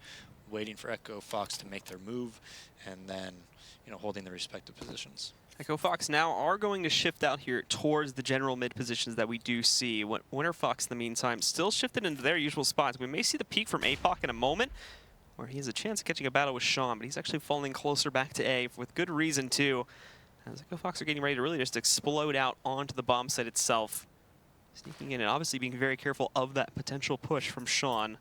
waiting for EchoFox to make their move, and then, holding their respective positions. EchoFox now are going to shift out here towards the general mid positions that we do see. Winterfox, in the meantime, still shifted into their usual spots. We may see the peek from APOC in a moment, where he has a chance of catching a battle with Sean, but he's actually falling closer back to A with good reason, too. As EchoFox are getting ready to really just explode out onto the bomb site itself. Sneaking in and obviously being very careful of that potential push from Sean,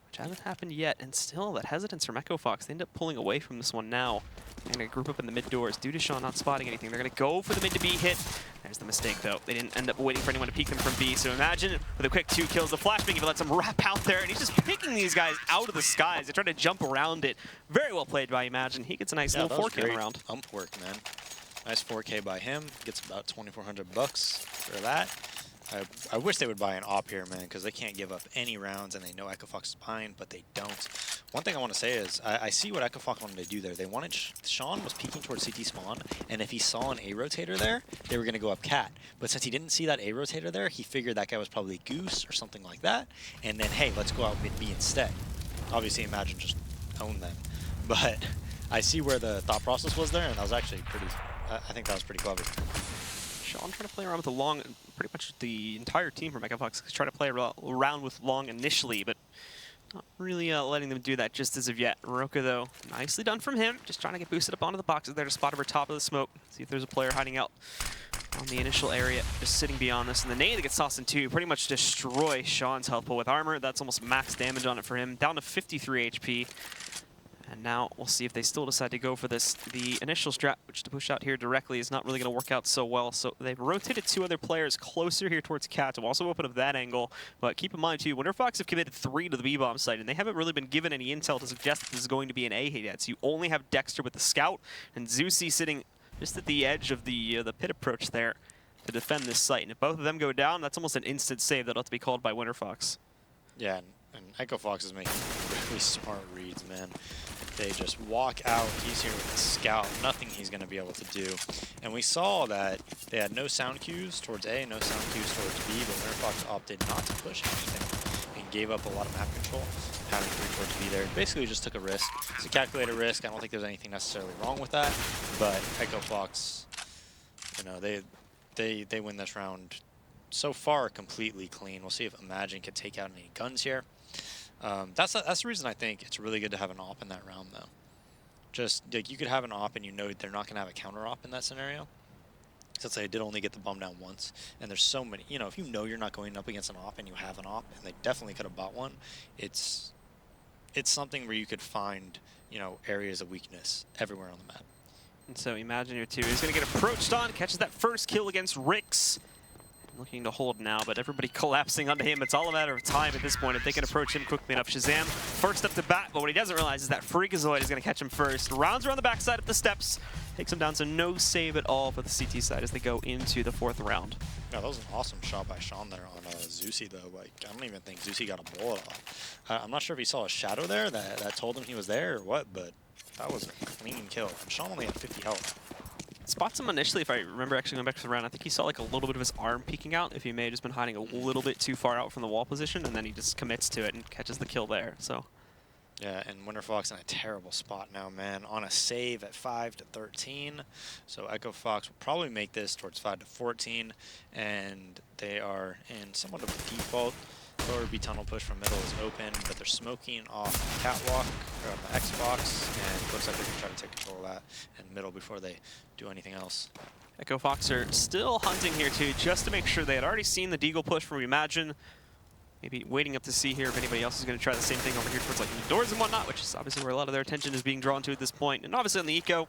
which hasn't happened yet. And still, that hesitance from EchoFox. They end up pulling away from this one now. They're going to group up in the mid doors due to Sean not spotting anything. They're going to go for the mid to B hit. There's the mistake, though. They didn't end up waiting for anyone to peek them from B. So Imagine with a quick 2 kills. The flashbang even lets him wrap out there. And he's just picking these guys out of the skies. They try to jump around it. Very well played by Imagine. He gets a nice little 4K round. Ump work, man. Nice 4K by him. Gets about $2,400 for that. I wish they would buy an op here, man, because they can't give up any rounds, and they know EchoFox is behind, but they don't. one thing I want to say is I see what EchoFox wanted to do there. They wanted Sean was peeking towards CT spawn, and if he saw an A rotator there, they were going to go up cat. But since he didn't see that A rotator there, he figured that guy was probably Goose or something like that. And then, hey, let's go out mid B instead. Obviously, Imagine just owned them. But I see where the thought process was there, and that was actually pretty. I think that was pretty clever. Sean trying to play around with the long, pretty much the entire team from EchoFox is trying to play around with long initially, but not really letting them do that just as of yet. Roka, though, nicely done from him. Just trying to get boosted up onto the boxes there to spot over top of the smoke. See if there's a player hiding out on the initial area, just sitting beyond this. And the nade that gets tossed in two pretty much destroy Sean's health pool with armor. That's almost max damage on it for him, down to 53 HP. And now we'll see if they still decide to go for this. The initial strat, which to push out here directly, is not really going to work out so well. So they've rotated 2 other players closer here towards Cat to also open up that angle. But keep in mind, too, Winterfox have committed 3 to the B-bomb site, and they haven't really been given any intel to suggest that this is going to be an A hit yet. So you only have Dexter with the scout, and Zeusy sitting just at the edge of the pit approach there to defend this site. And if both of them go down, that's almost an instant save that'll have to be called by Winterfox. Yeah, and EchoFox is making really smart reads, man. They just walk out. He's here with the scout. Nothing he's going to be able to do. And we saw that they had no sound cues towards A, no sound cues towards B, but Winterfox opted not to push anything and gave up a lot of map control, having 3 towards B there. Basically just took a risk. It's a calculated risk. I don't think there's anything necessarily wrong with that, but EchoFox, you know, they win this round so far completely clean. We'll see if Imagine can take out any guns here. That's the reason I think it's really good to have an op in that round, though. Just like you could have an op and you know they're not going to have a counter op in that scenario. Since they did only get the bomb down once, and there's so many. You know, if you know you're not going up against an op and you have an op, and they definitely could have bought one, it's something where you could find, you know, areas of weakness everywhere on the map. And so Imagine here too is going to get approached on, catches that first kill against Rix. Looking to hold now, but everybody collapsing onto him. It's all a matter of time at this point if they can approach him quickly enough. Shazam first up to bat, but what he doesn't realize is that Freakazoid is going to catch him first. Rounds around the backside of the steps, takes him down, so no save at all for the CT side as they go into the 4th round. Yeah, that was an awesome shot by Sean there on Zeusy, though. Like, I don't even think Zeusy got a bullet off. I'm not sure if he saw a shadow there that told him he was there or what, but that was a clean kill. And Sean only had 50 health. Spots him initially, if I remember actually going back to the round, I think he saw like a little bit of his arm peeking out, if he may have just been hiding a little bit too far out from the wall position, and then he just commits to it and catches the kill there, so. Yeah, and Winterfox in a terrible spot now, man. On a save at 5 to 13. So EchoFox will probably make this towards 5 to 14, and they are in somewhat of a default. Lower B tunnel push from middle is open, but they're smoking off the catwalk or the Xbox, and looks like they're gonna try to take control of that in middle before they do anything else. EchoFox are still hunting here too, just to make sure they had already seen the Deagle push from Imagine. Maybe waiting up to see here if anybody else is going to try the same thing over here towards like the doors and whatnot, which is obviously where a lot of their attention is being drawn to at this point. And obviously on the Eco,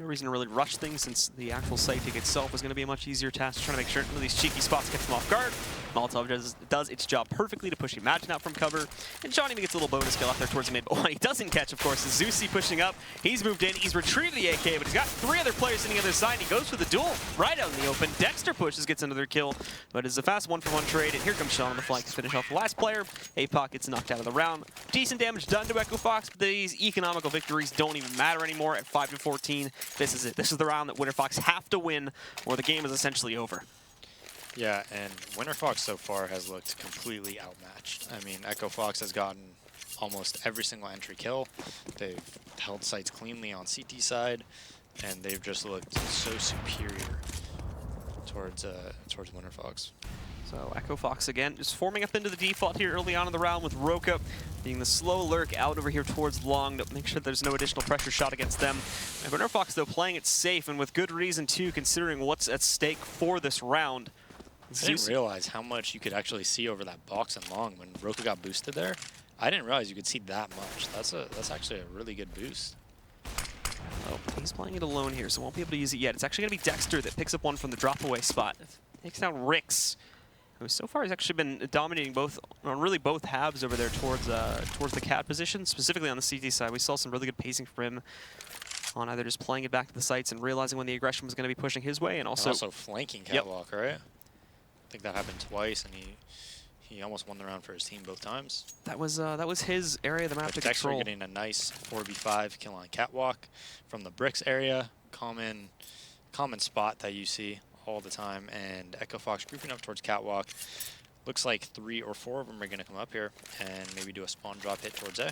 no reason to really rush things since the actual site pick itself is going to be a much easier task, trying to make sure none of these cheeky spots catch them off guard. Molotov does its job perfectly to push Imagine out from cover, and Sean even gets a little bonus kill out there towards the mid. But what he doesn't catch, of course, is Zeusy pushing up. He's moved in, he's retrieved the AK, but he's got 3 other players on the other side. He goes for the duel right out in the open. Dexter pushes, gets another kill, but it's a fast 1-for-1 trade, and here comes Sean on the flank to finish off the last player. APOC gets knocked out of the round. Decent damage done to EchoFox, but these economical victories don't even matter anymore at 5 to 14. This is it. This is the round that Winterfox have to win, or the game is essentially over. Yeah, and Winterfox so far has looked completely outmatched. I mean, EchoFox has gotten almost every single entry kill. They've held sites cleanly on CT side, and they've just looked so superior towards Winterfox. So EchoFox again, just forming up into the default here early on in the round with Roka being the slow lurk out over here towards long to make sure there's no additional pressure shot against them. And Winterfox, though, playing it safe and with good reason, too, considering what's at stake for this round. I didn't realize how much you could actually see over that box and long when Roka got boosted there. I didn't realize you could see that much. That's actually a really good boost. Oh, he's playing it alone here, so won't be able to use it yet. It's actually going to be Dexter that picks up one from the drop-away spot. Takes down Rix, who so far has actually been dominating on really both halves over there towards the cat position, specifically on the CT side. We saw some really good pacing from him on either just playing it back to the sites and realizing when the aggression was going to be pushing his way, and also flanking catwalk, right? I think that happened twice, and He almost won the round for his team both times. That was his area of the map But to Dexter control. getting a nice 4v5 kill on Catwalk from the bricks area. Common spot that you see all the time. And EchoFox grouping up towards Catwalk. Looks like 3 or 4 of them are going to come up here and maybe do a spawn drop hit towards A.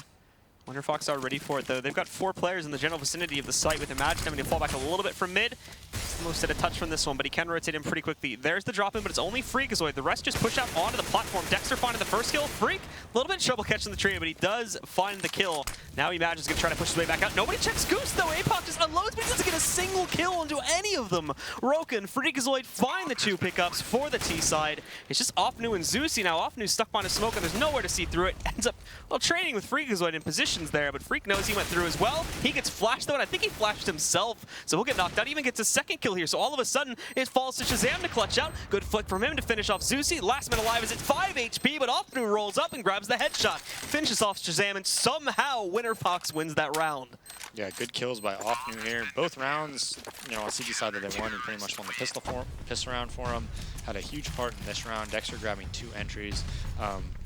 Winterfox are ready for it, though. They've got 4 players in the general vicinity of the site, with Imagine having to fall back a little bit from mid. He's the most at a touch from this one, but he can rotate in pretty quickly. There's the drop in, but it's only Freakazoid. The rest just push out onto the platform. Dexter finding the first kill. Freak, a little bit of trouble catching the tree, but he does find the kill. Now Imagine's going to try to push his way back out. Nobody checks Goose, though. APOC just unloads, but he doesn't get a single kill into any of them. Roka and Freakazoid find the 2 pickups for the T side. It's just Offnu and Zeusy now. Offnu's stuck behind a smoke, and there's nowhere to see through it. Ends up, well, trading with Freakazoid in positions there, but Freak knows he went through as well. He gets flashed, though, and I think he flashed himself, so he'll get knocked out. He even gets a second kill here, so all of a sudden, it falls to Shazam to clutch out. Good flick from him to finish off Zeusy. Last man alive is at 5 HP, but Offnu rolls up and grabs the headshot. Finishes off Shazam, and somehow Winterfox wins that round. Yeah, good kills by Offnu here. Both rounds, you know, on CG side that they won, he pretty much won the pistol round for him. Had a huge part in this round. Dexter grabbing 2 entries.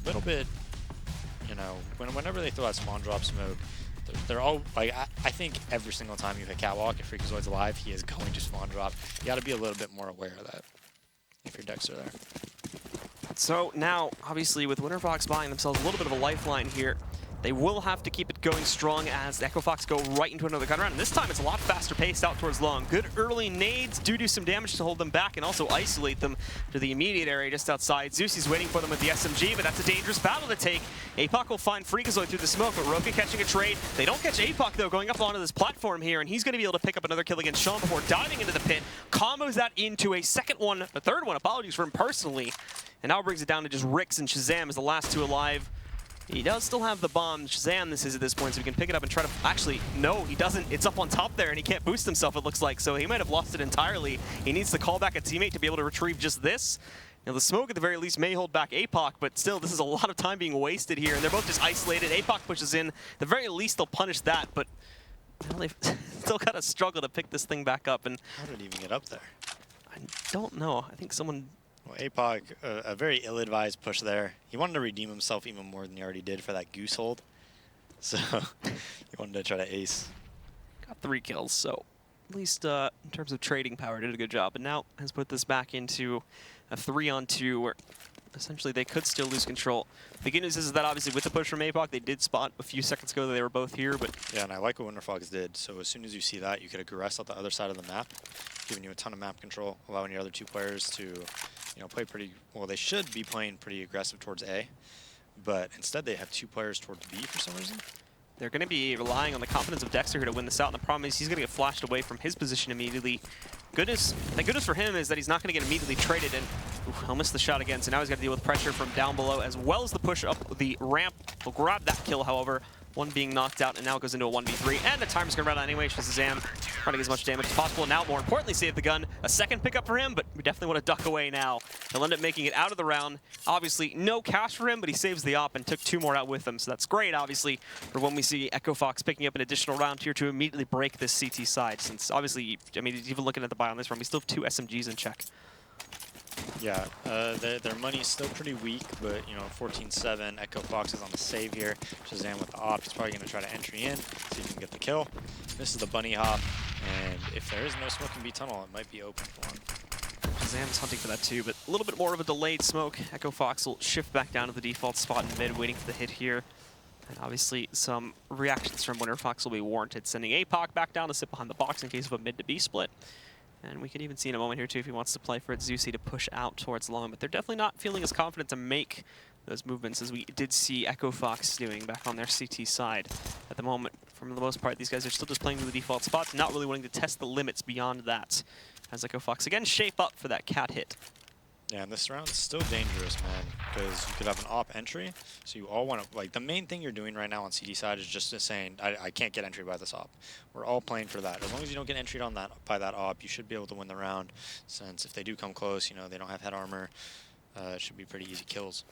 Little bit, you know, whenever they throw that spawn drop smoke, they're all, like, I think every single time you hit Catwalk, if Freakazoid's alive, he is going to spawn drop. You got to be a little bit more aware of that if you're Dexter there. So now, obviously, with Winterfox buying themselves a little bit of a lifeline here, they will have to keep it going strong as the EchoFox go right into another gun round. And this time, it's a lot faster paced out towards long. Good early nades do some damage to hold them back and also isolate them to the immediate area just outside. Zeusy's waiting for them with the SMG, but that's a dangerous battle to take. APOC will find Freakazoid through the smoke, but Roka catching a trade. They don't catch APOC, though, going up onto this platform here, and he's going to be able to pick up another kill against Sean before diving into the pit. Combos that into a third one, apologies for him personally, and now brings it down to just Rix and Shazam as the last 2 alive. He does still have the bomb. Shazam this is at this point, so he can pick it up and try to... Actually, no, he doesn't. It's up on top there, and he can't boost himself, it looks like, so he might have lost it entirely. He needs to call back a teammate to be able to retrieve just this. Now, the smoke, at the very least, may hold back APOC, but still, this is a lot of time being wasted here, and they're both just isolated. APOC pushes in. At the very least, they'll punish that, but well, they've still got to struggle to pick this thing back up. And How did it even get up there? I don't know. I think someone... Well, APOC, a very ill-advised push there. He wanted to redeem himself even more than he already did for that goose hold. So he wanted to try to ace. Got 3 kills, so at least in terms of trading power, did a good job. And now has put this back into a 3-on-2 where essentially they could still lose control. The good news is that obviously with the push from APOC, they did spot a few seconds ago that they were both here, but... Yeah, and I like what Winterfox did. So as soon as you see that, you could aggress out the other side of the map, giving you a ton of map control, allowing your other 2 players to, you know, play pretty... Well, they should be playing pretty aggressive towards A, but instead they have 2 players towards B for some reason. They're going to be relying on the confidence of Dexter here to win this out, and the problem is he's going to get flashed away from his position immediately. Thank goodness for him is that he's not going to get immediately traded, and he'll miss the shot again, so now he's got to deal with pressure from down below, as well as the push up the ramp. He'll grab that kill, however, one being knocked out, and now it goes into a 1v3, and the timer's going to run out anyway. Shazam trying to get as much damage as possible. Now, more importantly, save the gun. A second pickup for him, but we definitely want to duck away now. He'll end up making it out of the round. Obviously, no cash for him, but he saves the op and took 2 more out with him, so that's great, obviously, for when we see EchoFox picking up an additional round here to immediately break this CT side, since obviously, I mean, even looking at the buy on this round, we still have 2 SMGs in check. Yeah, their money's still pretty weak, but, you know, 14-7, EchoFox is on the save here. Shazam with the op, he's probably going to try to entry in, see if he can get the kill. This is the bunny hop, and if there is no smoke in B tunnel, it might be open for him. Shazam's hunting for that too, but a little bit more of a delayed smoke. EchoFox will shift back down to the default spot in mid, waiting for the hit here. And obviously, some reactions from Winterfox will be warranted, sending APOC back down to sit behind the box in case of a mid to B split. And we could even see in a moment here, too, if he wants to play for it, Zeusy to push out towards long. But they're definitely not feeling as confident to make those movements as we did see EchoFox doing back on their CT side. At the moment, for the most part, these guys are still just playing to the default spots, not really wanting to test the limits beyond that. As EchoFox, again, shape up for that cat hit. Yeah, and this round is still dangerous, man, because you could have an op entry, so you all want to, like, the main thing you're doing right now on CD side is just saying, I can't get entry by this op. We're all playing for that. As long as you don't get entry on that by that op, you should be able to win the round, since if they do come close, you know, they don't have head armor, it should be pretty easy kills.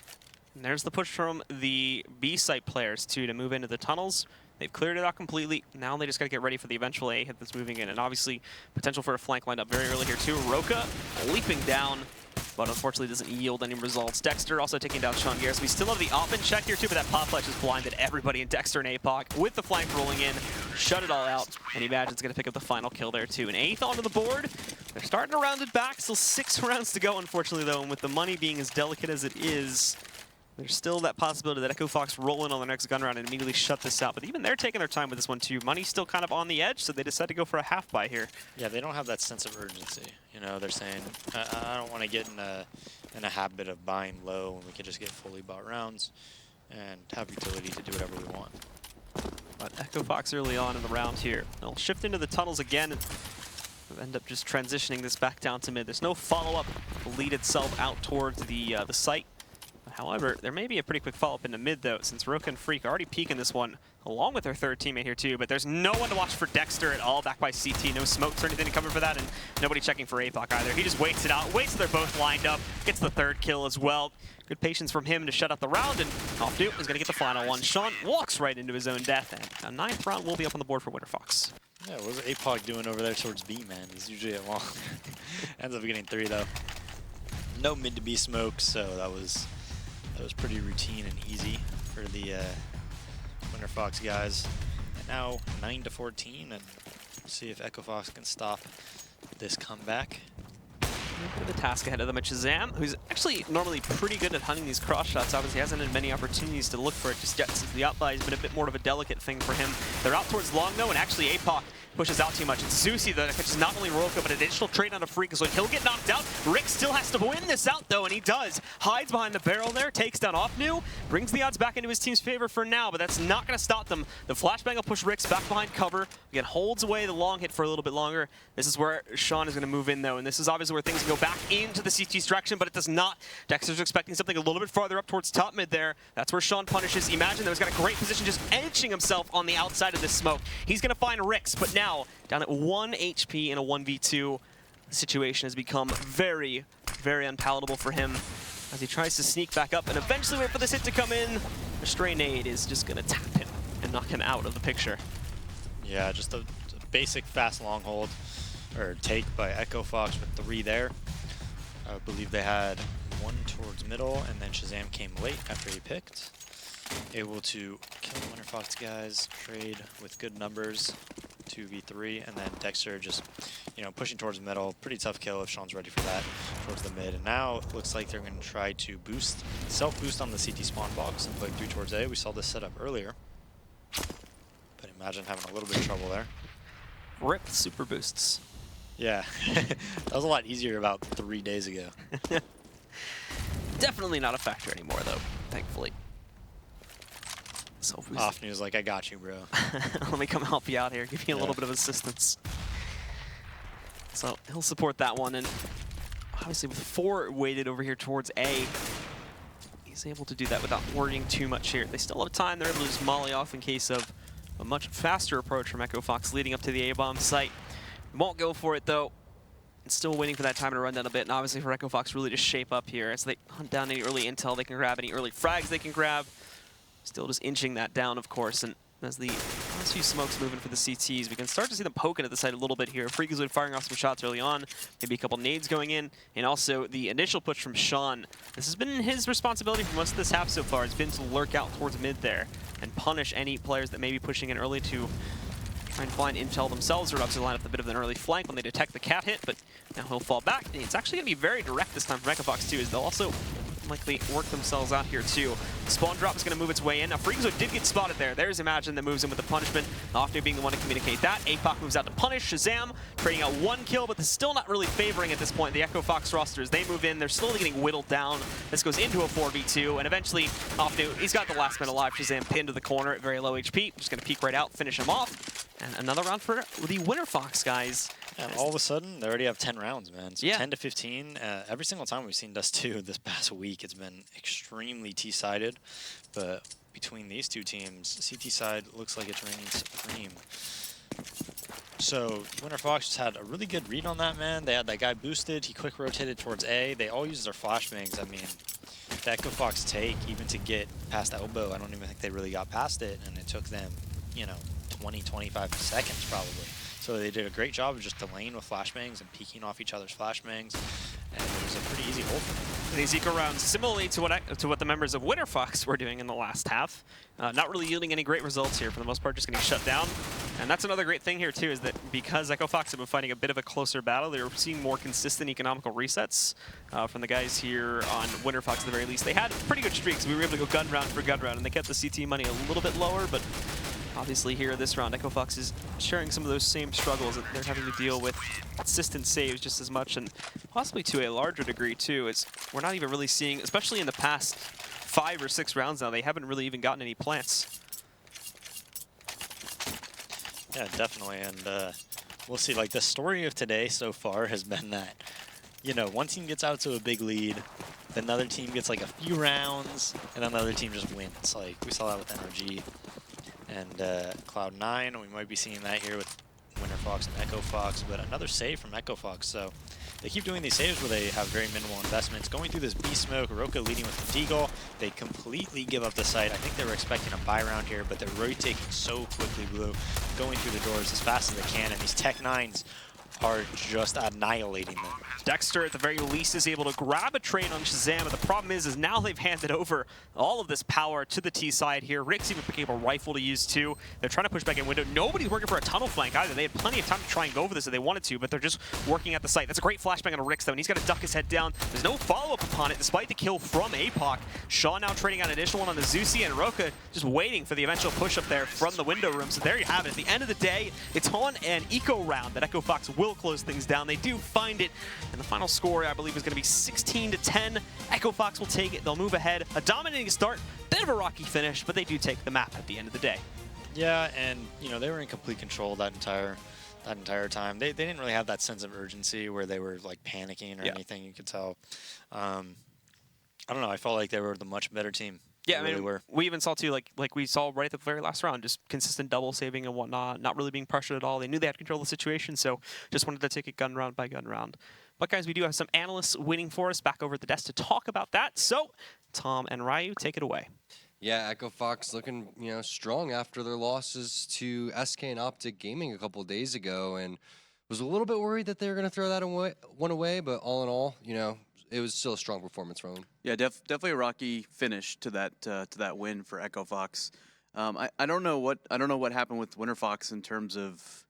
And there's the push from the B site players, too, to move into the tunnels. They've cleared it out completely. Now they just got to get ready for the eventual A hit that's moving in, and obviously potential for a flank lined up very early here, too. Roka leaping down. but unfortunately doesn't yield any results. Dexter also taking down Sean Garris. We still have the op-in check here too, but that pop flash has blinded everybody in Dexter and APOC with the flank rolling in, shut it all out, and Imagine's going to pick up the final kill there too. An 8th onto the board. They're starting to round it back. Still 6 rounds to go, unfortunately, though, and with the money being as delicate as it is, there's still that possibility that EchoFox roll in on the next gun round and immediately shut this out. But even they're taking their time with this one, too. Money's still kind of on the edge, so they decide to go for a half buy here. Yeah, they don't have that sense of urgency. You know, they're saying, I don't want to get in a habit of buying low when we can just get fully bought rounds and have utility to do whatever we want. But EchoFox early on in the round here. They'll shift into the tunnels again and end up just transitioning this back down to mid. There's no follow-up to lead itself out towards the site. However, there may be a pretty quick follow-up into mid, though, since Roka and Freak already peeking this one, along with their 3rd teammate here, too. But there's no one to watch for Dexter at all, back by CT. No smokes or anything to cover for that, and nobody checking for APOC either. He just waits it out, waits till they're both lined up, gets the 3rd kill as well. Good patience from him to shut out the round, and Offdu is going to get the final one. Sean walks right into his own death, and a 9th round will be up on the board for Winterfox. Yeah, what was APOC doing over there towards B, man? He's usually at long. Ends up getting 3, though. No mid to B smoke, so that was pretty routine and easy for the Winterfox guys. And now 9-14, and see if EchoFox can stop this comeback. A bit of a task ahead of them at Shazam, who's actually normally pretty good at hunting these cross shots. Obviously hasn't had many opportunities to look for it just yet, since the outbuy has been a bit more of a delicate thing for him. They're out towards long though, and actually APOC pushes out too much. It's Zeusy that catches not only Roka, but an additional trade on a Freak, so he'll get knocked out. Rick still has to win this out though, and he does. Hides behind the barrel there, takes down Offnu, brings the odds back into his team's favor for now, but that's not going to stop them. The flashbang will push Ricks back behind cover. Again, holds away the long hit for a little bit longer. This is where Sean is going to move in though, and this is obviously where things go back into the CT's direction, but it does not. Dexter's expecting something a little bit farther up towards top mid there. That's where Sean punishes. Imagine that he's got a great position just edging himself on the outside of this smoke. He's going to find Ricks, but now down at 1 HP in a 1v2, the situation has become very, very unpalatable for him as he tries to sneak back up and eventually wait for this hit to come in. The stray nade is just going to tap him and knock him out of the picture. Yeah, just a basic fast long hold or take by EchoFox with 3 there. I believe they had 1 towards middle, and then Shazam came late after he picked. Able to kill the Winterfox guys, trade with good numbers, 2v3, and then Dexter just, you know, pushing towards the middle. Pretty tough kill if Sean's ready for that, towards the mid. And now it looks like they're going to try to boost, self-boost on the CT spawn box and play through towards A. We saw this setup earlier, but imagine having a little bit of trouble there. Rip super boosts. Yeah, that was a lot easier about 3 days ago. Definitely not a factor anymore, though, thankfully. Offnu was like, I got you, bro. Let me come help you out here, give you a little bit of assistance. So he'll support that one, and obviously with 4 weighted over here towards A, he's able to do that without worrying too much here. They still have time, they're able to just molly off in case of a much faster approach from EchoFox leading up to the A-bomb site. Won't go for it though. And still waiting for that time to run down a bit, and obviously for EchoFox really to shape up here as they hunt down any early intel they can grab, any early frags they can grab. Still just inching that down, of course, and as the last few smokes moving for the CTs, we can start to see them poking at the site a little bit here. Freakazoid firing off some shots early on, maybe a couple nades going in, and also the initial push from Sean. This has been his responsibility for most of this half so far. It's been to lurk out towards mid there and punish any players that may be pushing in early to try and find intel themselves, or obviously line up a bit of an early flank when they detect the cat hit, but now he'll fall back. It's actually going to be very direct this time from EchoFox too, as they'll also likely work themselves out here too. The spawn drop is going to move its way in. Now Freakazoid did get spotted there. There's Imagine that moves in with the punishment. Offnu being the one to communicate that. APOC moves out to punish. Shazam trading out 1 kill, but this is still not really favoring at this point the EchoFox roster as they move in. They're slowly getting whittled down. This goes into a 4v2, and eventually Offnu, he's got the last man alive. Shazam pinned to the corner at very low HP. Just going to peek right out, finish him off. And another round for the Winterfox guys. And all of a sudden, they already have 10 rounds, man. So yeah. 10 to 15. Every single time we've seen Dust2 this past week, it's been extremely T-sided. But between these two teams, CT side looks like it's reigning supreme. So Winterfox just had a really good read on that, man. They had that guy boosted. He quick rotated towards A. They all used their flashbangs. I mean, the EchoFox take, even to get past elbow, I don't even think they really got past it. And it took them, you know, 20, 25 seconds probably So they did a great job of just delaying with flashbangs and peeking off each other's flashbangs, and it was a pretty easy hold for them. These eco rounds, similarly to what the members of Winterfox were doing in the last half, not really yielding any great results here for the most part, just getting shut down. And that's another great thing here too, is that because EchoFox have been fighting a bit of a closer battle, they're seeing more consistent economical resets from the guys here on Winterfox at the very least. They had pretty good streaks. We were able to go gun round for gun round, and they kept the CT money a little bit lower, but obviously here this round, EchoFox is sharing some of those same struggles that they're having to deal with consistent saves just as much, and possibly to a larger degree too. It's we're not even really seeing, especially in the past 5 or 6 rounds now, they haven't really even gotten any plants. Yeah, definitely, and we'll see. Like, the story of today so far has been that, you know, one team gets out to a big lead, then another team gets like a few rounds, and another team just wins. Like, we saw that with NRG and Cloud9. We might be seeing that here with Winterfox and EchoFox, but another save from EchoFox. So they keep doing these saves where they have very minimal investments. Going through this B smoke, Roka leading with the Deagle. They completely give up the site. I think they were expecting a buy round here, but they're rotating so quickly, Blue, going through the doors as fast as they can, and these Tech-9s are just annihilating them. Dexter, at the very least, is able to grab a trade on Shazam, but the problem is now they've handed over all of this power to the T side here. Rick's even picking up a rifle to use too. They're trying to push back in window. Nobody's working for a tunnel flank either. They had plenty of time to try and go over this if they wanted to, but they're just working at the site. That's a great flashbang on Rick's though, and he's got to duck his head down. There's no follow-up upon it, despite the kill from APOC. Shaw now trading out an additional one on the Zusi, and Roka just waiting for the eventual push up there from the window room. So there you have it. At the end of the day, it's on an eco round that EchoFox will close things down. They do find it, and the final score, I believe, is going to be 16-10. EchoFox will take it. They'll move ahead. A dominating start, bit of a rocky finish, but they do take the map at the end of the day. Yeah, and you know, they were in complete control that entire time. They didn't really have that sense of urgency where they were like panicking or anything. You could tell. I don't know. I felt like they were the much better team. Yeah, I mean, we even saw too, like we saw right at the very last round, just consistent double saving and whatnot, not really being pressured at all. They knew they had control of the situation, so just wanted to take it gun round by gun round. But guys, we do have some analysts waiting for us back over at the desk to talk about that. So, Tom and Ryu, take it away. Yeah, EchoFox looking, strong after their losses to SK and Optic Gaming a couple of days ago, and was a little bit worried that they were going to throw that one away, but all in all, it was still a strong performance from them. Yeah, Definitely a rocky finish to that win for EchoFox. I don't know what happened with Winterfox in terms of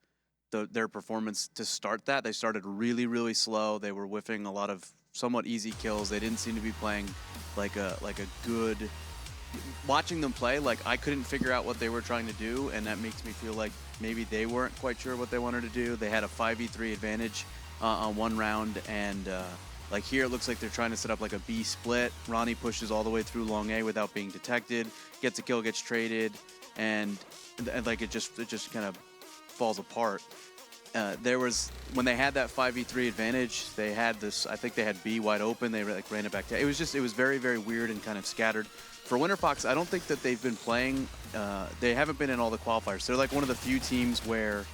their performance to start that. They started really, really slow. They were whiffing a lot of somewhat easy kills. They didn't seem to be playing like a good. Watching them play, like, I couldn't figure out what they were trying to do, and that makes me feel like maybe they weren't quite sure what they wanted to do. They had a 5v3 advantage on one round, and like here, it looks like they're trying to set up like a B split. Ronnie pushes all the way through long A without being detected, gets a kill, gets traded, and like it just kind of falls apart. There was, when they had that 5v3 advantage, they had this, I think they had B wide open. They like ran it back to, it was very, very weird and kind of scattered. For Winterfox, I don't think that they've been playing, they haven't been in all the qualifiers. They're like one of the few teams where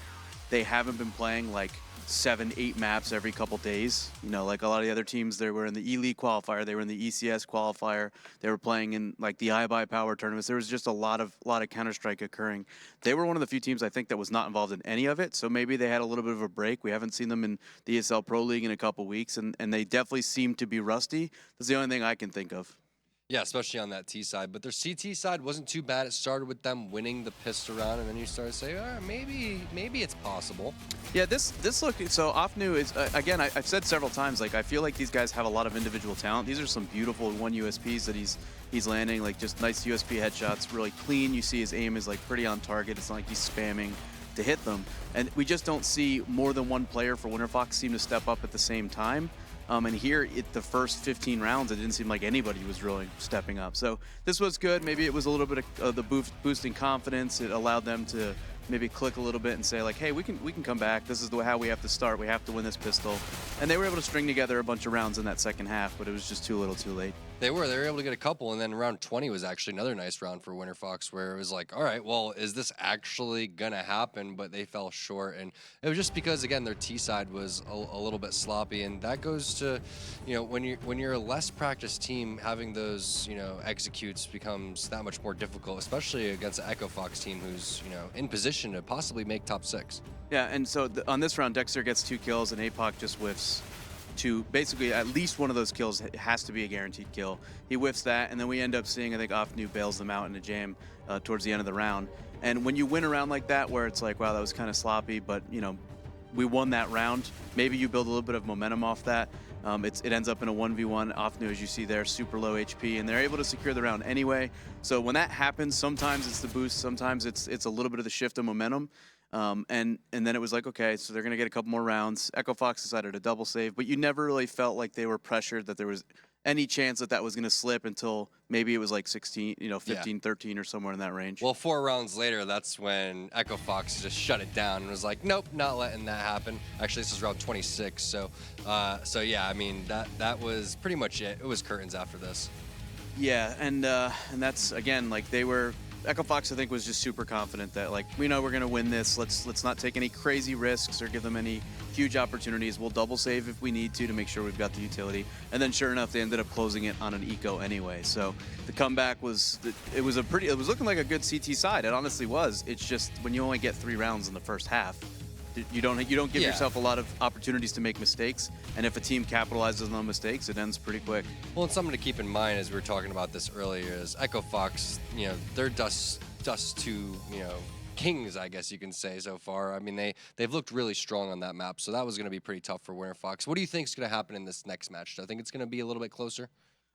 they haven't been playing like 7-8 maps every couple days. Like a lot of the other teams, they were in the E-League qualifier, they were in the ECS qualifier, they were playing in like the iBuy Power tournaments. There was just a lot of Counter-Strike occurring. They were one of the few teams I think that was not involved in any of it, so maybe they had a little bit of a break. We haven't seen them in the ESL Pro League in a couple weeks, and they definitely seem to be rusty. That's the only thing I can think of. Yeah, especially on that T side. But their CT side wasn't too bad. It started with them winning the pistol round, and then you started to say, maybe it's possible. Yeah, this look, so Afnu is, again, I've said several times, like, I feel like these guys have a lot of individual talent. These are some beautiful 1 USPs that he's landing, like just nice USP headshots, really clean. You see his aim is like pretty on target. It's not like he's spamming to hit them. And we just don't see more than one player for Winterfox seem to step up at the same time. And here, the first 15 rounds, it didn't seem like anybody was really stepping up. So this was good. Maybe it was a little bit of the boosting confidence. It allowed them to maybe click a little bit and say, like, hey, we can come back. This is how we have to start. We have to win this pistol. And they were able to string together a bunch of rounds in that second half, but it was just too little too late. They were able to get a couple, and then round 20 was actually another nice round for Winterfox, where it was like, all right, well, is this actually gonna happen? But they fell short, and it was just because, again, their T side was a little bit sloppy, and that goes to, when you're a less practiced team, having those executes becomes that much more difficult, especially against an EchoFox team who's in position to possibly make top 6. Yeah, and so on this round, Dexter gets 2 kills, and APOC just whiffs. Basically, at least one of those kills has to be a guaranteed kill. He whiffs that, and then we end up seeing, I think, Offnu bails them out in a jam towards the end of the round. And when you win a round like that, where it's like, wow, that was kind of sloppy, but we won that round. Maybe you build a little bit of momentum off that. It ends up in a 1v1. Offnu, as you see there, super low HP, and they're able to secure the round anyway. So when that happens, sometimes it's the boost, sometimes it's a little bit of the shift of momentum. And then it was like, okay, so they're going to get a couple more rounds. EchoFox decided to double save, but you never really felt like they were pressured, that there was any chance that was going to slip until maybe it was like 16, 15, 13 or somewhere in that range. Well, 4 rounds later, that's when EchoFox just shut it down and was like, nope, not letting that happen. Actually, this is round 26. So yeah, I mean, that was pretty much it. It was curtains after this. Yeah, and that's, again, like EchoFox, I think, was just super confident that, like, we know we're going to win this. Let's not take any crazy risks or give them any huge opportunities. We'll double save if we need to make sure we've got the utility. And then sure enough, they ended up closing it on an eco anyway. So the comeback was looking like a good CT side. It honestly was. It's just when you only get 3 rounds in the first half, you don't give yourself a lot of opportunities to make mistakes, and if a team capitalizes on those mistakes, it ends pretty quick. Well, and something to keep in mind, as we were talking about this earlier, is EchoFox, they're Dust2, kings, I guess you can say so far. I mean, they've looked really strong on that map, so that was going to be pretty tough for Winterfox. What do you think is going to happen in this next match? Do you think it's going to be a little bit closer?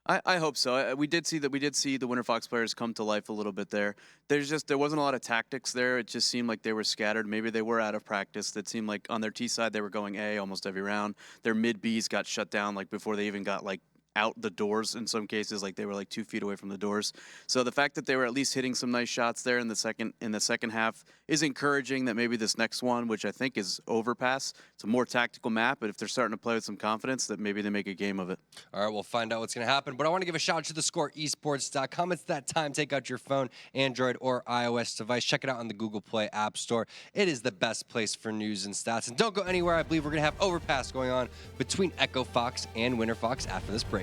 I hope so. We did see the Winterfox players come to life a little bit there. There wasn't a lot of tactics there. It just seemed like they were scattered. Maybe they were out of practice. It seemed like on their T side they were going A almost every round. Their mid Bs got shut down like before they even got out the doors in some cases, like they were 2 feet away from the doors. So the fact that they were at least hitting some nice shots there in the second half is encouraging. That maybe this next one, which I think is Overpass, it's a more tactical map, but if they're starting to play with some confidence, that maybe they make a game of it. All right, we'll find out what's going to happen. But I want to give a shout out to theScoreEsports.com. It's that time. Take out your phone, Android or iOS device. Check it out on the Google Play App Store. It is the best place for news and stats. And don't go anywhere. I believe we're going to have Overpass going on between EchoFox and Winterfox after this break.